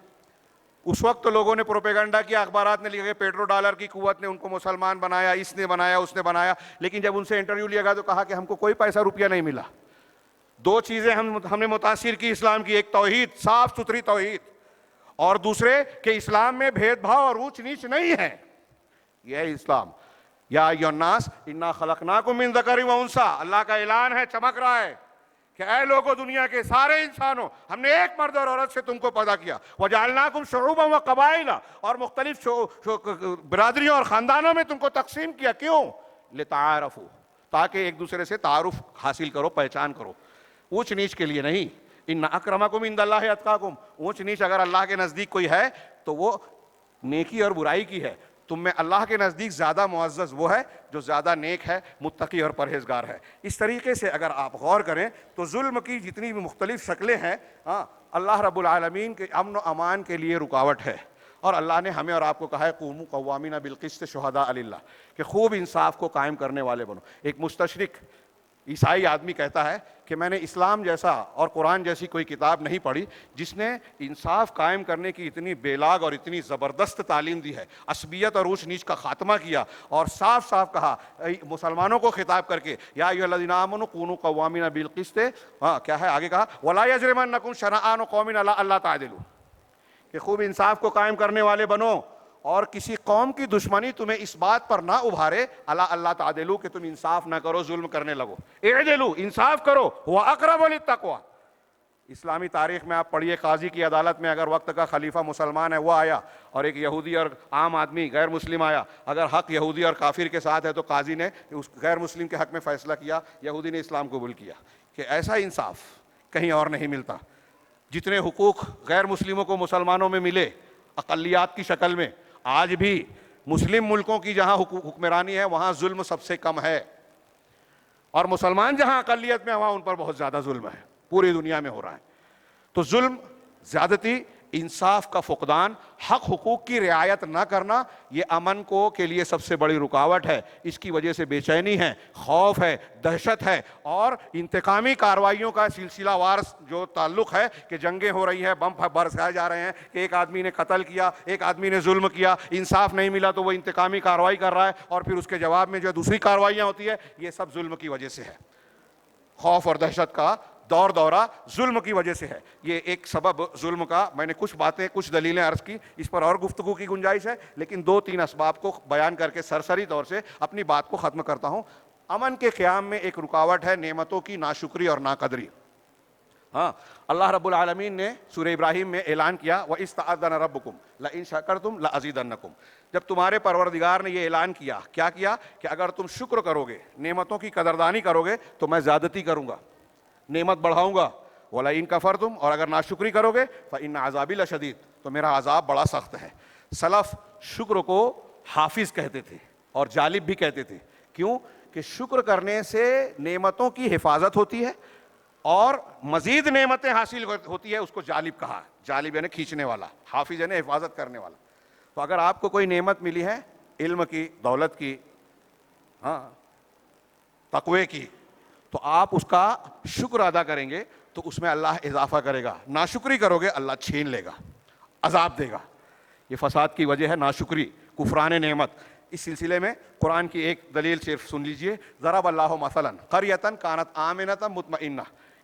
اس وقت تو لوگوں نے پروپیگنڈا کیا، اخبارات نے لکھا کہ پیٹرو ڈالر کی قوت نے ان کو مسلمان بنایا، اس نے بنایا، اس نے بنایا، لیکن جب ان سے انٹرویو لیا گیا تو کہا کہ ہم کو کوئی پیسہ روپیہ نہیں ملا۔ دو چیزیں ہم نے متاثر کی اسلام کی، ایک توحید، صاف ستھری توحید، اور دوسرے کہ اسلام میں بھید بھاؤ اور اونچ نیچ نہیں ہے۔ یہ ہے اسلام۔ یا ایھا الناس انا خلقناکم من ذکر و انثی، اللہ کا اعلان ہے، چمک رہا ہے کہ اے لوگوں دنیا کے سارے انسانوں، ہم نے ایک مرد اور عورت سے تم کو پیدا کیا، وجعلناکم شعوبا و قبائل، اور مختلف برادریوں اور خاندانوں میں تم کو تقسیم کیا۔ کیوں؟ لتعارفوا، تاکہ ایک دوسرے سے تعارف حاصل کرو، پہچان کرو، اونچ نیچ کے لیے نہیں۔ ان اکرمکم عند اللہ اتقاکم، اونچ نیچ اگر اللہ کے نزدیک کوئی ہے تو وہ نیکی اور برائی کی ہے۔ تم میں اللہ کے نزدیک زیادہ معزز وہ ہے جو زیادہ نیک ہے، متقی اور پرہیزگار ہے۔ اس طریقے سے اگر آپ غور کریں تو ظلم کی جتنی بھی مختلف شکلیں ہیں، اللہ رب العالمین کے امن و امان کے لیے رکاوٹ ہے، اور اللہ نے ہمیں اور آپ کو کہا ہے قوموا قوامین بالقسط شہداء للہ، کہ خوب انصاف کو قائم کرنے والے بنو۔ ایک مستشرق عیسائی آدمی کہتا ہے کہ میں نے اسلام جیسا اور قرآن جیسی کوئی کتاب نہیں پڑھی جس نے انصاف قائم کرنے کی اتنی بے لاگ اور اتنی زبردست تعلیم دی ہے، عصبیت اور اونچ نیچ کا خاتمہ کیا، اور صاف صاف کہا مسلمانوں کو خطاب کر کے، یا ایھا الذین آمنوا کونوا قوامین بالقسط، کیا ہے آگے کہا، ولا یجرمنکم شنآن قوم علی الا تعدلوا، کہ خوب انصاف کو قائم کرنے والے بنو، اور کسی قوم کی دشمنی تمہیں اس بات پر نہ ابھارے الا اللہ تعدلوا، کہ تم انصاف نہ کرو، ظلم کرنے لگو۔ اعدلوا، انصاف کرو، هو اقرب للتقوی۔ اسلامی تاریخ میں آپ پڑھیے، قاضی کی عدالت میں اگر وقت کا خلیفہ مسلمان ہے وہ آیا اور ایک یہودی اور عام آدمی غیر مسلم آیا، اگر حق یہودی اور کافر کے ساتھ ہے تو قاضی نے اس غیر مسلم کے حق میں فیصلہ کیا، یہودی نے اسلام قبول کیا، کہ ایسا انصاف کہیں اور نہیں ملتا۔ جتنے حقوق غیر مسلموں کو مسلمانوں میں ملے اقلیات کی شکل میں، آج بھی مسلم ملکوں کی جہاں حکمرانی ہے وہاں ظلم سب سے کم ہے، اور مسلمان جہاں اقلیت میں وہاں ان پر بہت زیادہ ظلم ہے، پوری دنیا میں ہو رہا ہے۔ تو ظلم، زیادتی، انصاف کا فقدان، حق حقوق کی رعایت نہ کرنا، یہ امن کو کے لیے سب سے بڑی رکاوٹ ہے۔ اس کی وجہ سے بے چینی ہے، خوف ہے، دہشت ہے، اور انتقامی کارروائیوں کا سلسلہ وار جو تعلق ہے کہ جنگیں ہو رہی ہیں، بم برسائے جا رہے ہیں کہ ایک آدمی نے قتل کیا، ایک آدمی نے ظلم کیا، انصاف نہیں ملا تو وہ انتقامی کارروائی کر رہا ہے، اور پھر اس کے جواب میں جو دوسری کارروائیاں ہوتی ہے، یہ سب ظلم کی وجہ سے ہے۔ خوف اور دہشت کا دور دورہ ظلم کی وجہ سے ہے۔ یہ ایک سبب ظلم کا، میں نے کچھ باتیں، کچھ دلیلیں عرض کی، اس پر اور گفتگو کی گنجائش ہے، لیکن دو تین اسباب کو بیان کر کے سرسری طور سے اپنی بات کو ختم کرتا ہوں۔ امن کے قیام میں ایک رکاوٹ ہے نعمتوں کی ناشکری اور ناقدری۔ اللہ رب العالمین نے سورہ ابراہیم میں اعلان کیا، وَإِذْ تَأَذَّنَ رَبُّكُمْ لَئِن شَكَرْتُمْ لَأَزِيدَنَّكُمْ، جب تمہارے پروردگار نے یہ اعلان کیا، کیا کیا؟ کہ اگر تم شکر کرو گے، نعمتوں کی قدردانی کرو گے تو میں زیادتی کروں گا، نعمت بڑھاؤں گا۔ وَلَئِن كَفَرْتُمْ، اور اگر ناشکری کرو گے، فَإِنَّ عَذَابِي لَشَدِيدٌ، تو میرا عذاب بڑا سخت ہے۔ سلف شکر کو حافظ کہتے تھے اور جالب بھی کہتے تھے۔ کیوں؟ کہ شکر کرنے سے نعمتوں کی حفاظت ہوتی ہے اور مزید نعمتیں حاصل ہوتی ہے، اس کو جالب کہا۔ جالب یعنی کھینچنے والا، حافظ یعنی حفاظت کرنے والا۔ تو اگر آپ کو کوئی نعمت ملی ہے، علم کی، دولت کی، تقوی کی، تو آپ اس کا شکر ادا کریں گے تو اس میں اللہ اضافہ کرے گا۔ ناشکری کرو گے اللہ چھین لے گا، عذاب دے گا۔ یہ فساد کی وجہ ہے ناشکری، کفران نعمت۔ اس سلسلے میں قرآن کی ایک دلیل صرف سن لیجئے۔ ضرب اللہ مثلا قریۃ کانت آمنۃ مطمئنہ،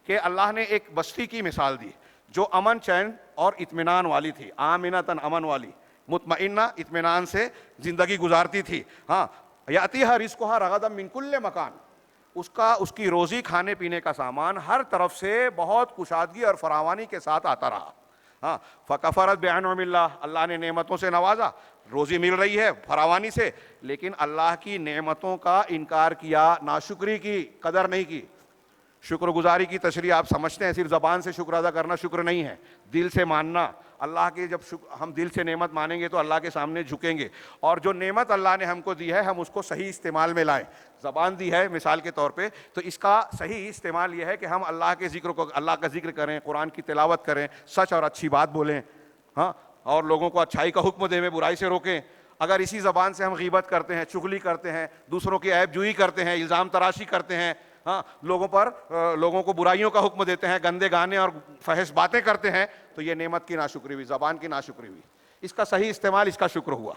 کہ اللہ نے ایک بستی کی مثال دی جو امن چین اور اطمینان والی تھی۔ آمنۃ، امن والی، مطمئنہ، اطمینان سے زندگی گزارتی تھی۔ یاتیھا رزقھا رغدا من کل مکان، اس کی روزی، کھانے پینے کا سامان ہر طرف سے بہت کشادگی اور فراوانی کے ساتھ آتا رہا۔ فکفرت بانعم اللہ، اللہ نے نعمتوں سے نوازا، روزی مل رہی ہے فراوانی سے، لیکن اللہ کی نعمتوں کا انکار کیا، ناشکری کی، قدر نہیں کی۔ شکر گزاری کی تشریح آپ سمجھتے ہیں، صرف زبان سے شکر ادا کرنا شکر نہیں ہے، دل سے ماننا۔ اللہ کے جب ہم دل سے نعمت مانیں گے تو اللہ کے سامنے جھکیں گے، اور جو نعمت اللہ نے ہم کو دی ہے ہم اس کو صحیح استعمال میں لائیں۔ زبان دی ہے مثال کے طور پہ، تو اس کا صحیح استعمال یہ ہے کہ ہم اللہ کے ذکر کو، اللہ کا ذکر کریں، قرآن کی تلاوت کریں، سچ اور اچھی بات بولیں، اور لوگوں کو اچھائی کا حکم دیں، برائی سے روکیں۔ اگر اسی زبان سے ہم غیبت کرتے ہیں، چغلی کرتے ہیں، دوسروں کی عیب جوئی کرتے ہیں، الزام تراشی کرتے ہیں، لوگوں کو برائیوں کا حکم دیتے ہیں، گندے گانے اور فحش باتیں کرتے ہیں، تو یہ نعمت کی ناشکری ہوئی، زبان کی ناشکری ہوئی۔ اس کا صحیح استعمال، اس کا شکر ہوا.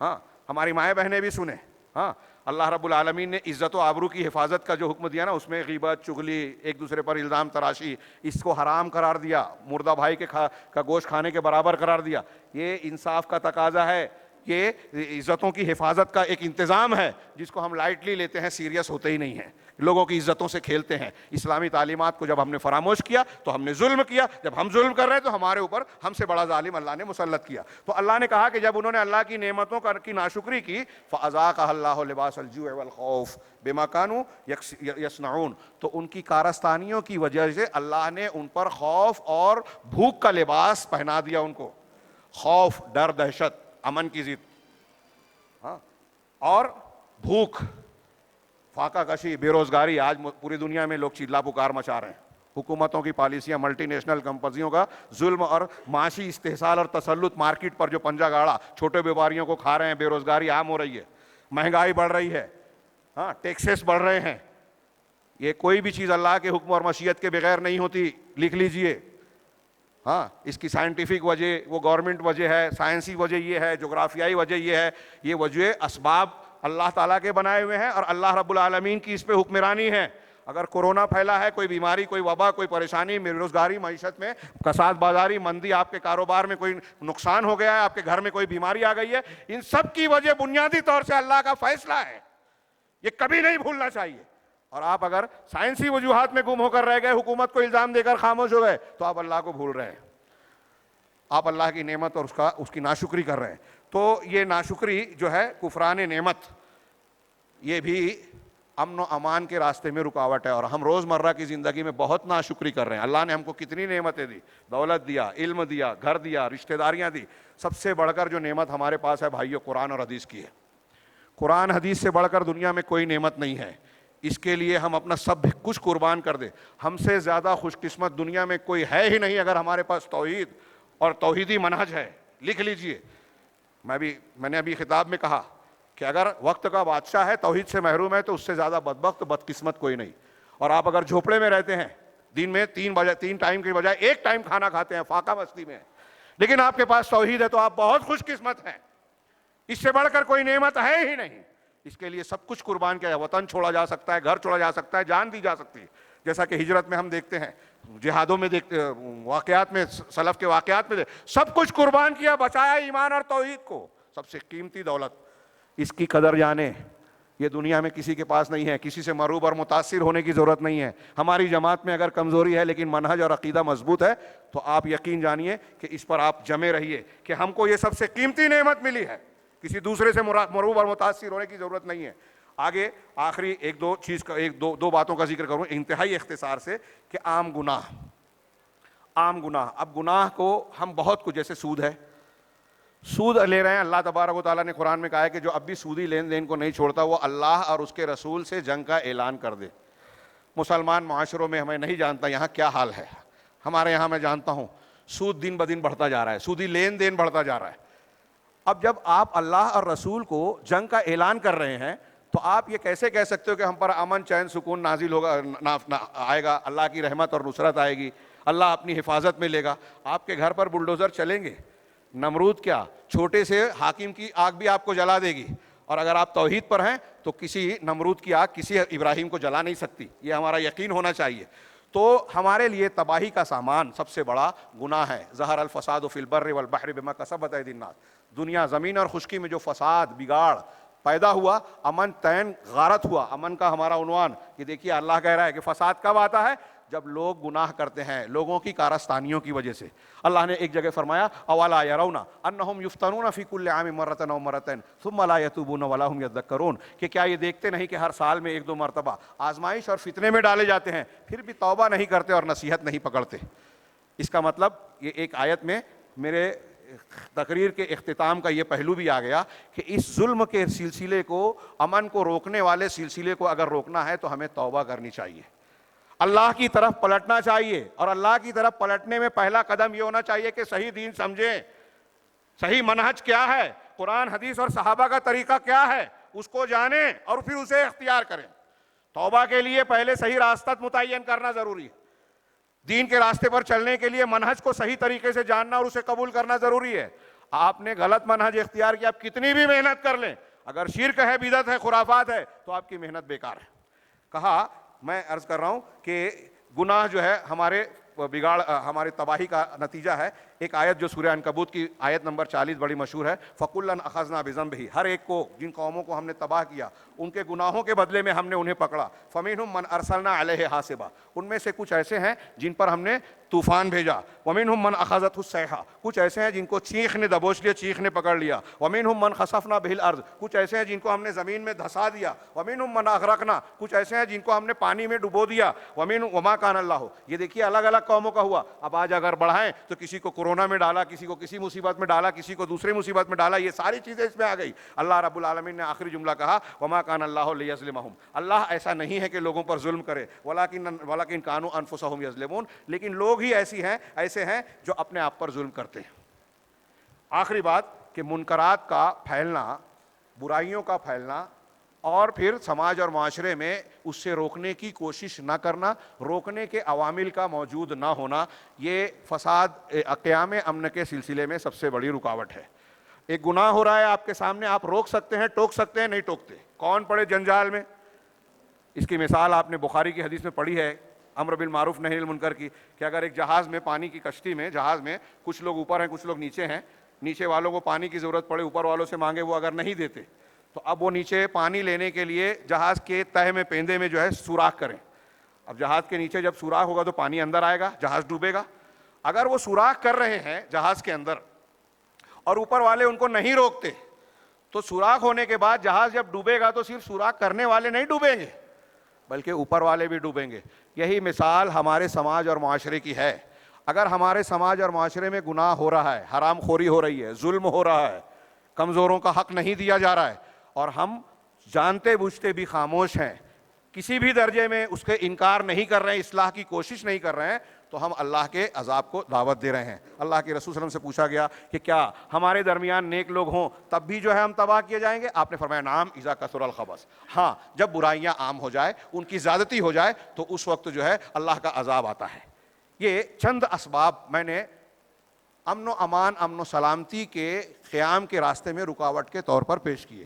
ہاں ہماری مائیں بہنیں بھی سنیں. ہاں اللہ رب العالمین نے عزت و آبرو کی حفاظت کا جو حکم دیا نا، اس میں غیبت، چغلی، ایک دوسرے پر الزام تراشی، اس کو حرام قرار دیا، مردہ بھائی کا گوشت کھانے کے برابر قرار دیا. یہ انصاف کا تقاضا ہے، یہ عزتوں کی حفاظت کا ایک انتظام ہے جس کو ہم لائٹلی لیتے ہیں، سیریس ہوتے ہی نہیں ہیں، لوگوں کی عزتوں سے کھیلتے ہیں. اسلامی تعلیمات کو جب ہم نے فراموش کیا تو ہم نے ظلم کیا، جب ہم ظلم کر رہے ہیں تو ہمارے اوپر ہم سے بڑا ظالم اللہ نے مسلط کیا. تو اللہ نے کہا کہ جب انہوں نے اللہ کی نعمتوں کی ناشکری کی، فَأَذَاقَهَا اللَّهُ لِبَاسَ الْجُوعِ وَالْخَوْفِ بِمَا كَانُوا يَصْنَعُونَ، تو ان کی کارستانیوں کی وجہ سے اللہ نے ان پر خوف اور بھوک کا لباس پہنا دیا. ان کو خوف، ڈر، دہشت، امن کی ضد، ہاں، اور بھوک، فاقہ کشی، بے روزگاری. آج پوری دنیا میں لوگ چیلا پکار مچا رہے ہیں. حکومتوں کی پالیسیاں، ملٹی نیشنل کمپنیوں کا ظلم اور معاشی استحصال اور تسلط، مارکیٹ پر جو پنجہ گاڑا چھوٹے بیوپاریوں کو کھا رہے ہیں، بے روزگاری عام ہو رہی ہے، مہنگائی بڑھ رہی ہے، ہاں ٹیکسز بڑھ رہے ہیں. یہ کوئی بھی چیز اللہ کے حکم اور مشیت کے بغیر نہیں ہوتی، لکھ لیجئے. ہاں اس کی سائنٹیفک وجہ وہ گورنمنٹ وجہ ہے، سائنسی وجہ یہ ہے، جغرافیائی وجہ یہ ہے. یہ وجہ اسباب اللہ تعالیٰ کے بنائے ہوئے ہیں اور اللہ رب العالمین کی اس پہ حکمرانی ہے. اگر کورونا پھیلا ہے، کوئی بیماری، کوئی وبا، کوئی پریشانی، بے روزگاری، معیشت میں کساد بازاری، مندی، آپ کے کاروبار میں کوئی نقصان ہو گیا ہے، آپ کے گھر میں کوئی بیماری آ گئی ہے، ان سب کی وجہ بنیادی طور سے اللہ کا فیصلہ ہے. یہ کبھی نہیں بھولنا چاہیے. اور آپ اگر سائنسی وجوہات میں گم ہو کر رہ گئے، حکومت کو الزام دے کر خاموش ہو گئے، تو آپ اللہ کو بھول رہے ہیں، آپ اللہ کی نعمت اور اس کی ناشکری کر رہے ہیں. تو یہ ناشکری جو ہے، کفران نعمت، یہ بھی امن و امان کے راستے میں رکاوٹ ہے. اور ہم روزمرہ کی زندگی میں بہت ناشکری کر رہے ہیں. اللہ نے ہم کو کتنی نعمتیں دی، دولت دیا، علم دیا، گھر دیا، رشتہ داریاں دی. سب سے بڑھ کر جو نعمت ہمارے پاس ہے بھائیو، قرآن اور حدیث کی ہے. قرآن حدیث سے بڑھ کر دنیا میں کوئی نعمت نہیں ہے. اس کے لیے ہم اپنا سب کچھ قربان کر دیں. ہم سے زیادہ خوش قسمت دنیا میں کوئی ہے ہی نہیں اگر ہمارے پاس توحید اور توحیدی منہج ہے. لکھ لیجئے. میں نے ابھی خطاب میں کہا کہ اگر وقت کا بادشاہ ہے، توحید سے محروم ہے، تو اس سے زیادہ بدبخت بدقسمت کوئی نہیں. اور آپ اگر جھوپڑے میں رہتے ہیں، دن میں 3 ٹائم کی بجائے 1 ٹائم کھانا کھاتے ہیں، فاقہ مستی میں، لیکن آپ کے پاس توحید ہے، تو آپ بہت خوش قسمت ہیں. اس سے بڑھ کر کوئی نعمت ہے ہی نہیں. اس کے لیے سب کچھ قربان کیا ہے. وطن چھوڑا جا سکتا ہے، گھر چھوڑا جا سکتا ہے، جان دی جا سکتی ہے. جیسا کہ ہجرت میں ہم دیکھتے ہیں، جہادوں میں دیکھتے، واقعات میں، سلف کے واقعات میں سب کچھ قربان کیا، بچایا ایمان اور توحید کو. سب سے قیمتی دولت، اس کی قدر جانے. یہ دنیا میں کسی کے پاس نہیں ہے. کسی سے مروب اور متاثر ہونے کی ضرورت نہیں ہے. ہماری جماعت میں اگر کمزوری ہے لیکن منہج اور عقیدہ مضبوط ہے، تو آپ یقین جانیے کہ اس پر آپ جمے رہیے کہ ہم کو یہ سب سے قیمتی نعمت ملی ہے. کسی دوسرے سے مروب اور متاثر ہونے کی ضرورت نہیں ہے. آگے آخری ایک دو باتوں کا ذکر کروں انتہائی اختصار سے، کہ عام گناہ. اب گناہ کو ہم بہت کچھ، جیسے سود ہے، سود لے رہے ہیں. اللہ تبارک و تعالیٰ نے قرآن میں کہا ہے کہ جو اب بھی سودی لین دین کو نہیں چھوڑتا، وہ اللہ اور اس کے رسول سے جنگ کا اعلان کر دے. مسلمان معاشروں میں ہمیں نہیں جانتا یہاں کیا حال ہے. ہمارے یہاں میں جانتا ہوں سود دن بدن بڑھتا جا رہا ہے، سودی لین دین بڑھتا جا رہا ہے. اب جب آپ اللہ اور رسول کو جنگ کا اعلان کر رہے ہیں، تو آپ یہ کیسے کہہ سکتے ہو کہ ہم پر امن، چین، سکون نازل ہوگا، آئے گا، اللہ کی رحمت اور نصرت آئے گی، اللہ اپنی حفاظت میں لے گا؟ آپ کے گھر پر بلڈوزر چلیں گے، نمرود کیا، چھوٹے سے حاکم کی آگ بھی آپ کو جلا دے گی. اور اگر آپ توحید پر ہیں تو کسی نمرود کی آگ کسی ابراہیم کو جلا نہیں سکتی. یہ ہمارا یقین ہونا چاہیے. تو ہمارے لیے تباہی کا سامان سب سے بڑا گناہ ہے. ظہر الفساد فی البر والبحر بما کسبت ایدی الناس. دنیا، زمین اور خشکی میں جو فساد، بگاڑ پیدا ہوا، امن تین غارت ہوا. امن کا ہمارا عنوان یہ دیکھیے، اللہ کہہ رہا ہے کہ فساد کب آتا ہے؟ جب لوگ گناہ کرتے ہیں، لوگوں کی کارستانیوں کی وجہ سے. اللہ نے ایک جگہ فرمایا، اولا یرون انہم یفتنون فی کل عام مرۃ او مرتین ثم لا یتوبون ولا هم یذکرون، کہ کیا یہ دیکھتے نہیں کہ ہر سال میں 1-2 مرتبہ آزمائش اور فتنے میں ڈالے جاتے ہیں، پھر بھی توبہ نہیں کرتے اور نصیحت نہیں پکڑتے. اس کا مطلب یہ ایک آیت میں میرے تقریر کے اختتام کا یہ پہلو بھی آ گیا کہ اس ظلم کے سلسلے کو، امن کو روکنے والے سلسلے کو اگر روکنا ہے تو ہمیں توبہ کرنی چاہیے، اللہ کی طرف پلٹنا چاہیے. اور اللہ کی طرف پلٹنے میں پہلا قدم یہ ہونا چاہیے کہ صحیح دین سمجھیں، صحیح منہج کیا ہے، قرآن حدیث اور صحابہ کا طریقہ کیا ہے، اس کو جانیں اور پھر اسے اختیار کریں. توبہ کے لیے پہلے صحیح راستہ متعین کرنا ضروری ہے. دین کے راستے پر چلنے کے لیے منہج کو صحیح طریقے سے جاننا اور اسے قبول کرنا ضروری ہے. آپ نے غلط منہج اختیار کیا، آپ کتنی بھی محنت کر لیں، اگر شرک ہے، بدعت ہے، خرافات ہے، تو آپ کی محنت بیکار ہے۔ کہا، میں عرض کر رہا ہوں کہ گناہ جو ہے ہمارے بگاڑ، ہمارے تباہی کا نتیجہ ہے۔ ایک آیت جو سورہ عنکبوت کی آیت نمبر 40 بڑی مشہور ہے، فَكُلًّا أَخَذْنَا بِذَنبِهِ، ہر ایک کو، جن قوموں کو ہم نے تباہ کیا، ان کے گناہوں کے بدلے میں ہم نے انہیں پکڑا۔ فَمِنْهُمْ مَنْ أَرْسَلْنَا عَلَيْهِ حَاصِبًا، ان میں سے کچھ ایسے ہیں جن پر ہم نے طوفان بھیجا۔ وَمِنْهُمْ مَنْ أَخَذَتْهُ الصَّيْحَةُ، کچھ ایسے ہیں جن کو چیخ نے دبوچ لیا، چیخ نے پکڑ لیا۔ وَمِنْهُمْ مَنْ خَسَفْنَا بِهِ الْأَرْضِ، کچھ ایسے ہیں جن کو ہم نے زمین میں دھسا دیا۔ وَمِنْهُمْ مَنْ أَغْرَقْنَا، کچھ ایسے ہیں جن کو ہم نے پانی میں ڈبو دیا۔ وَمَا كَانَ اللَّهُ، یہ دیکھیے الگ الگ قوموں کا ہوا۔ اب آج اگر بڑھائیں تو کسی کو کورونا میں ڈالا، کسی کو کسی مصیبت میں ڈالا، کسی کو دوسری مصیبت میں ڈالا، یہ ساری چیزیں اس میں آ گئی۔ اللہ رب العالمین نے آخری جملہ کہا، وَمَا كَانَ اللَّهُ لِيَظْلِمَهُمْ، اللہ ایسا نہیں ہے کہ لوگوں پر ظلم کرے، وَلَكِنْ كَانُوا أَنفُسَهُمْ يَظْلِمُونَ، لیکن لوگ ہی ایسے ہیں جو اپنے آپ پر ظلم کرتے ہیں۔ آخری بات کہ منکرات کا پھیلنا، برائیوں کا پھیلنا، اور پھر سماج اور معاشرے میں اس سے روکنے کی کوشش نہ کرنا، روکنے کے عوامل کا موجود نہ ہونا، یہ فساد قیام امن کے سلسلے میں سب سے بڑی رکاوٹ ہے۔ ایک گناہ ہو رہا ہے آپ کے سامنے، آپ روک سکتے ہیں، ٹوک سکتے ہیں، نہیں ٹوکتے، کون پڑے جنجال میں؟ اس کی مثال آپ نے بخاری کی حدیث میں پڑھی ہے، امر بالمعروف نہی عن المنکر کی، کہ اگر ایک جہاز میں، پانی کی کشتی میں، جہاز میں کچھ لوگ اوپر ہیں، کچھ لوگ نیچے ہیں، نیچے والوں کو پانی کی ضرورت پڑے، اوپر والوں سے مانگے، وہ اگر نہیں دیتے تو اب وہ نیچے پانی لینے کے لیے جہاز کے تہہ میں، پیندے میں جو ہے سوراخ کریں۔ اب جہاز کے نیچے جب سوراخ ہوگا تو پانی اندر آئے گا، جہاز ڈوبے گا۔ اگر وہ سوراخ کر رہے ہیں جہاز کے اندر اور اوپر والے ان کو نہیں روکتے، تو سوراخ ہونے کے بعد جہاز جب ڈوبے گا تو صرف سوراخ کرنے والے نہیں ڈوبیں گے بلکہ اوپر والے بھی ڈوبیں گے۔ یہی مثال ہمارے سماج اور معاشرے کی ہے۔ اگر ہمارے سماج اور معاشرے میں گناہ ہو رہا ہے، حرام خوری ہو رہی ہے، ظلم ہو رہا ہے، کمزوروں کا حق نہیں دیا جا رہا ہے، اور ہم جانتے بوجھتے بھی خاموش ہیں، کسی بھی درجے میں اس کے انکار نہیں کر رہے ہیں، اصلاح کی کوشش نہیں کر رہے ہیں، تو ہم اللہ کے عذاب کو دعوت دے رہے ہیں۔ اللہ کے رسول صلی اللہ علیہ وسلم سے پوچھا گیا کہ کیا ہمارے درمیان نیک لوگ ہوں تب بھی جو ہے ہم تباہ کیے جائیں گے؟ آپ نے فرمایا نعم اذا کثر الخبث، ہاں جب برائیاں عام ہو جائے، ان کی زیادتی ہو جائے، تو اس وقت جو ہے اللہ کا عذاب آتا ہے۔ یہ چند اسباب میں نے امن و امان، امن و سلامتی کے قیام کے راستے میں رکاوٹ کے طور پر پیش کیے۔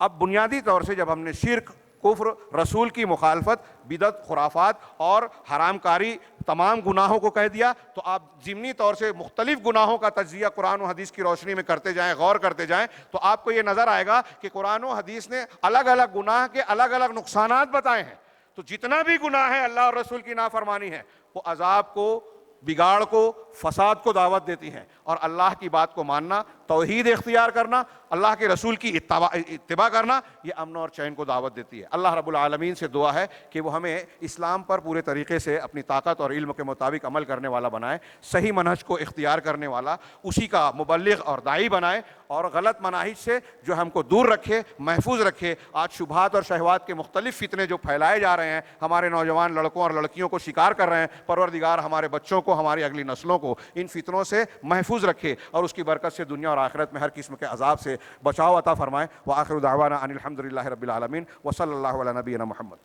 اب بنیادی طور سے جب ہم نے شرک، کفر، رسول کی مخالفت، بدعت، خرافات اور حرام کاری، تمام گناہوں کو کہہ دیا، تو آپ ضمنی طور سے مختلف گناہوں کا تجزیہ قرآن و حدیث کی روشنی میں کرتے جائیں، غور کرتے جائیں، تو آپ کو یہ نظر آئے گا کہ قرآن و حدیث نے الگ الگ گناہ کے الگ الگ نقصانات بتائے ہیں۔ تو جتنا بھی گناہ ہے اللہ اور رسول کی نافرمانی ہے، وہ عذاب کو، بگاڑ کو، فساد کو دعوت دیتی ہیں، اور اللہ کی بات کو ماننا، توحید اختیار کرنا، اللہ کے رسول کی اتباع کرنا، یہ امن اور چین کو دعوت دیتی ہے۔ اللہ رب العالمین سے دعا ہے کہ وہ ہمیں اسلام پر پورے طریقے سے اپنی طاقت اور علم کے مطابق عمل کرنے والا بنائے، صحیح منہج کو اختیار کرنے والا، اسی کا مبلغ اور داعی بنائے، اور غلط مناہج سے جو ہم کو دور رکھے، محفوظ رکھے۔ آج شبہات اور شہوات کے مختلف فتنے جو پھیلائے جا رہے ہیں، ہمارے نوجوان لڑکوں اور لڑکیوں کو شکار کر رہے ہیں، پروردگار ہمارے بچوں کو، ہماری اگلی نسلوں کو ان فتنوں سے محفوظ رکھے، اور اس کی برکت سے دنیا اور آخرت میں ہر قسم کے عذاب سے بچاؤ عطا فرمائے۔ وآخر دعوانا ان الحمد للہ رب العالمین، وصلی اللہ علی نبینا محمد۔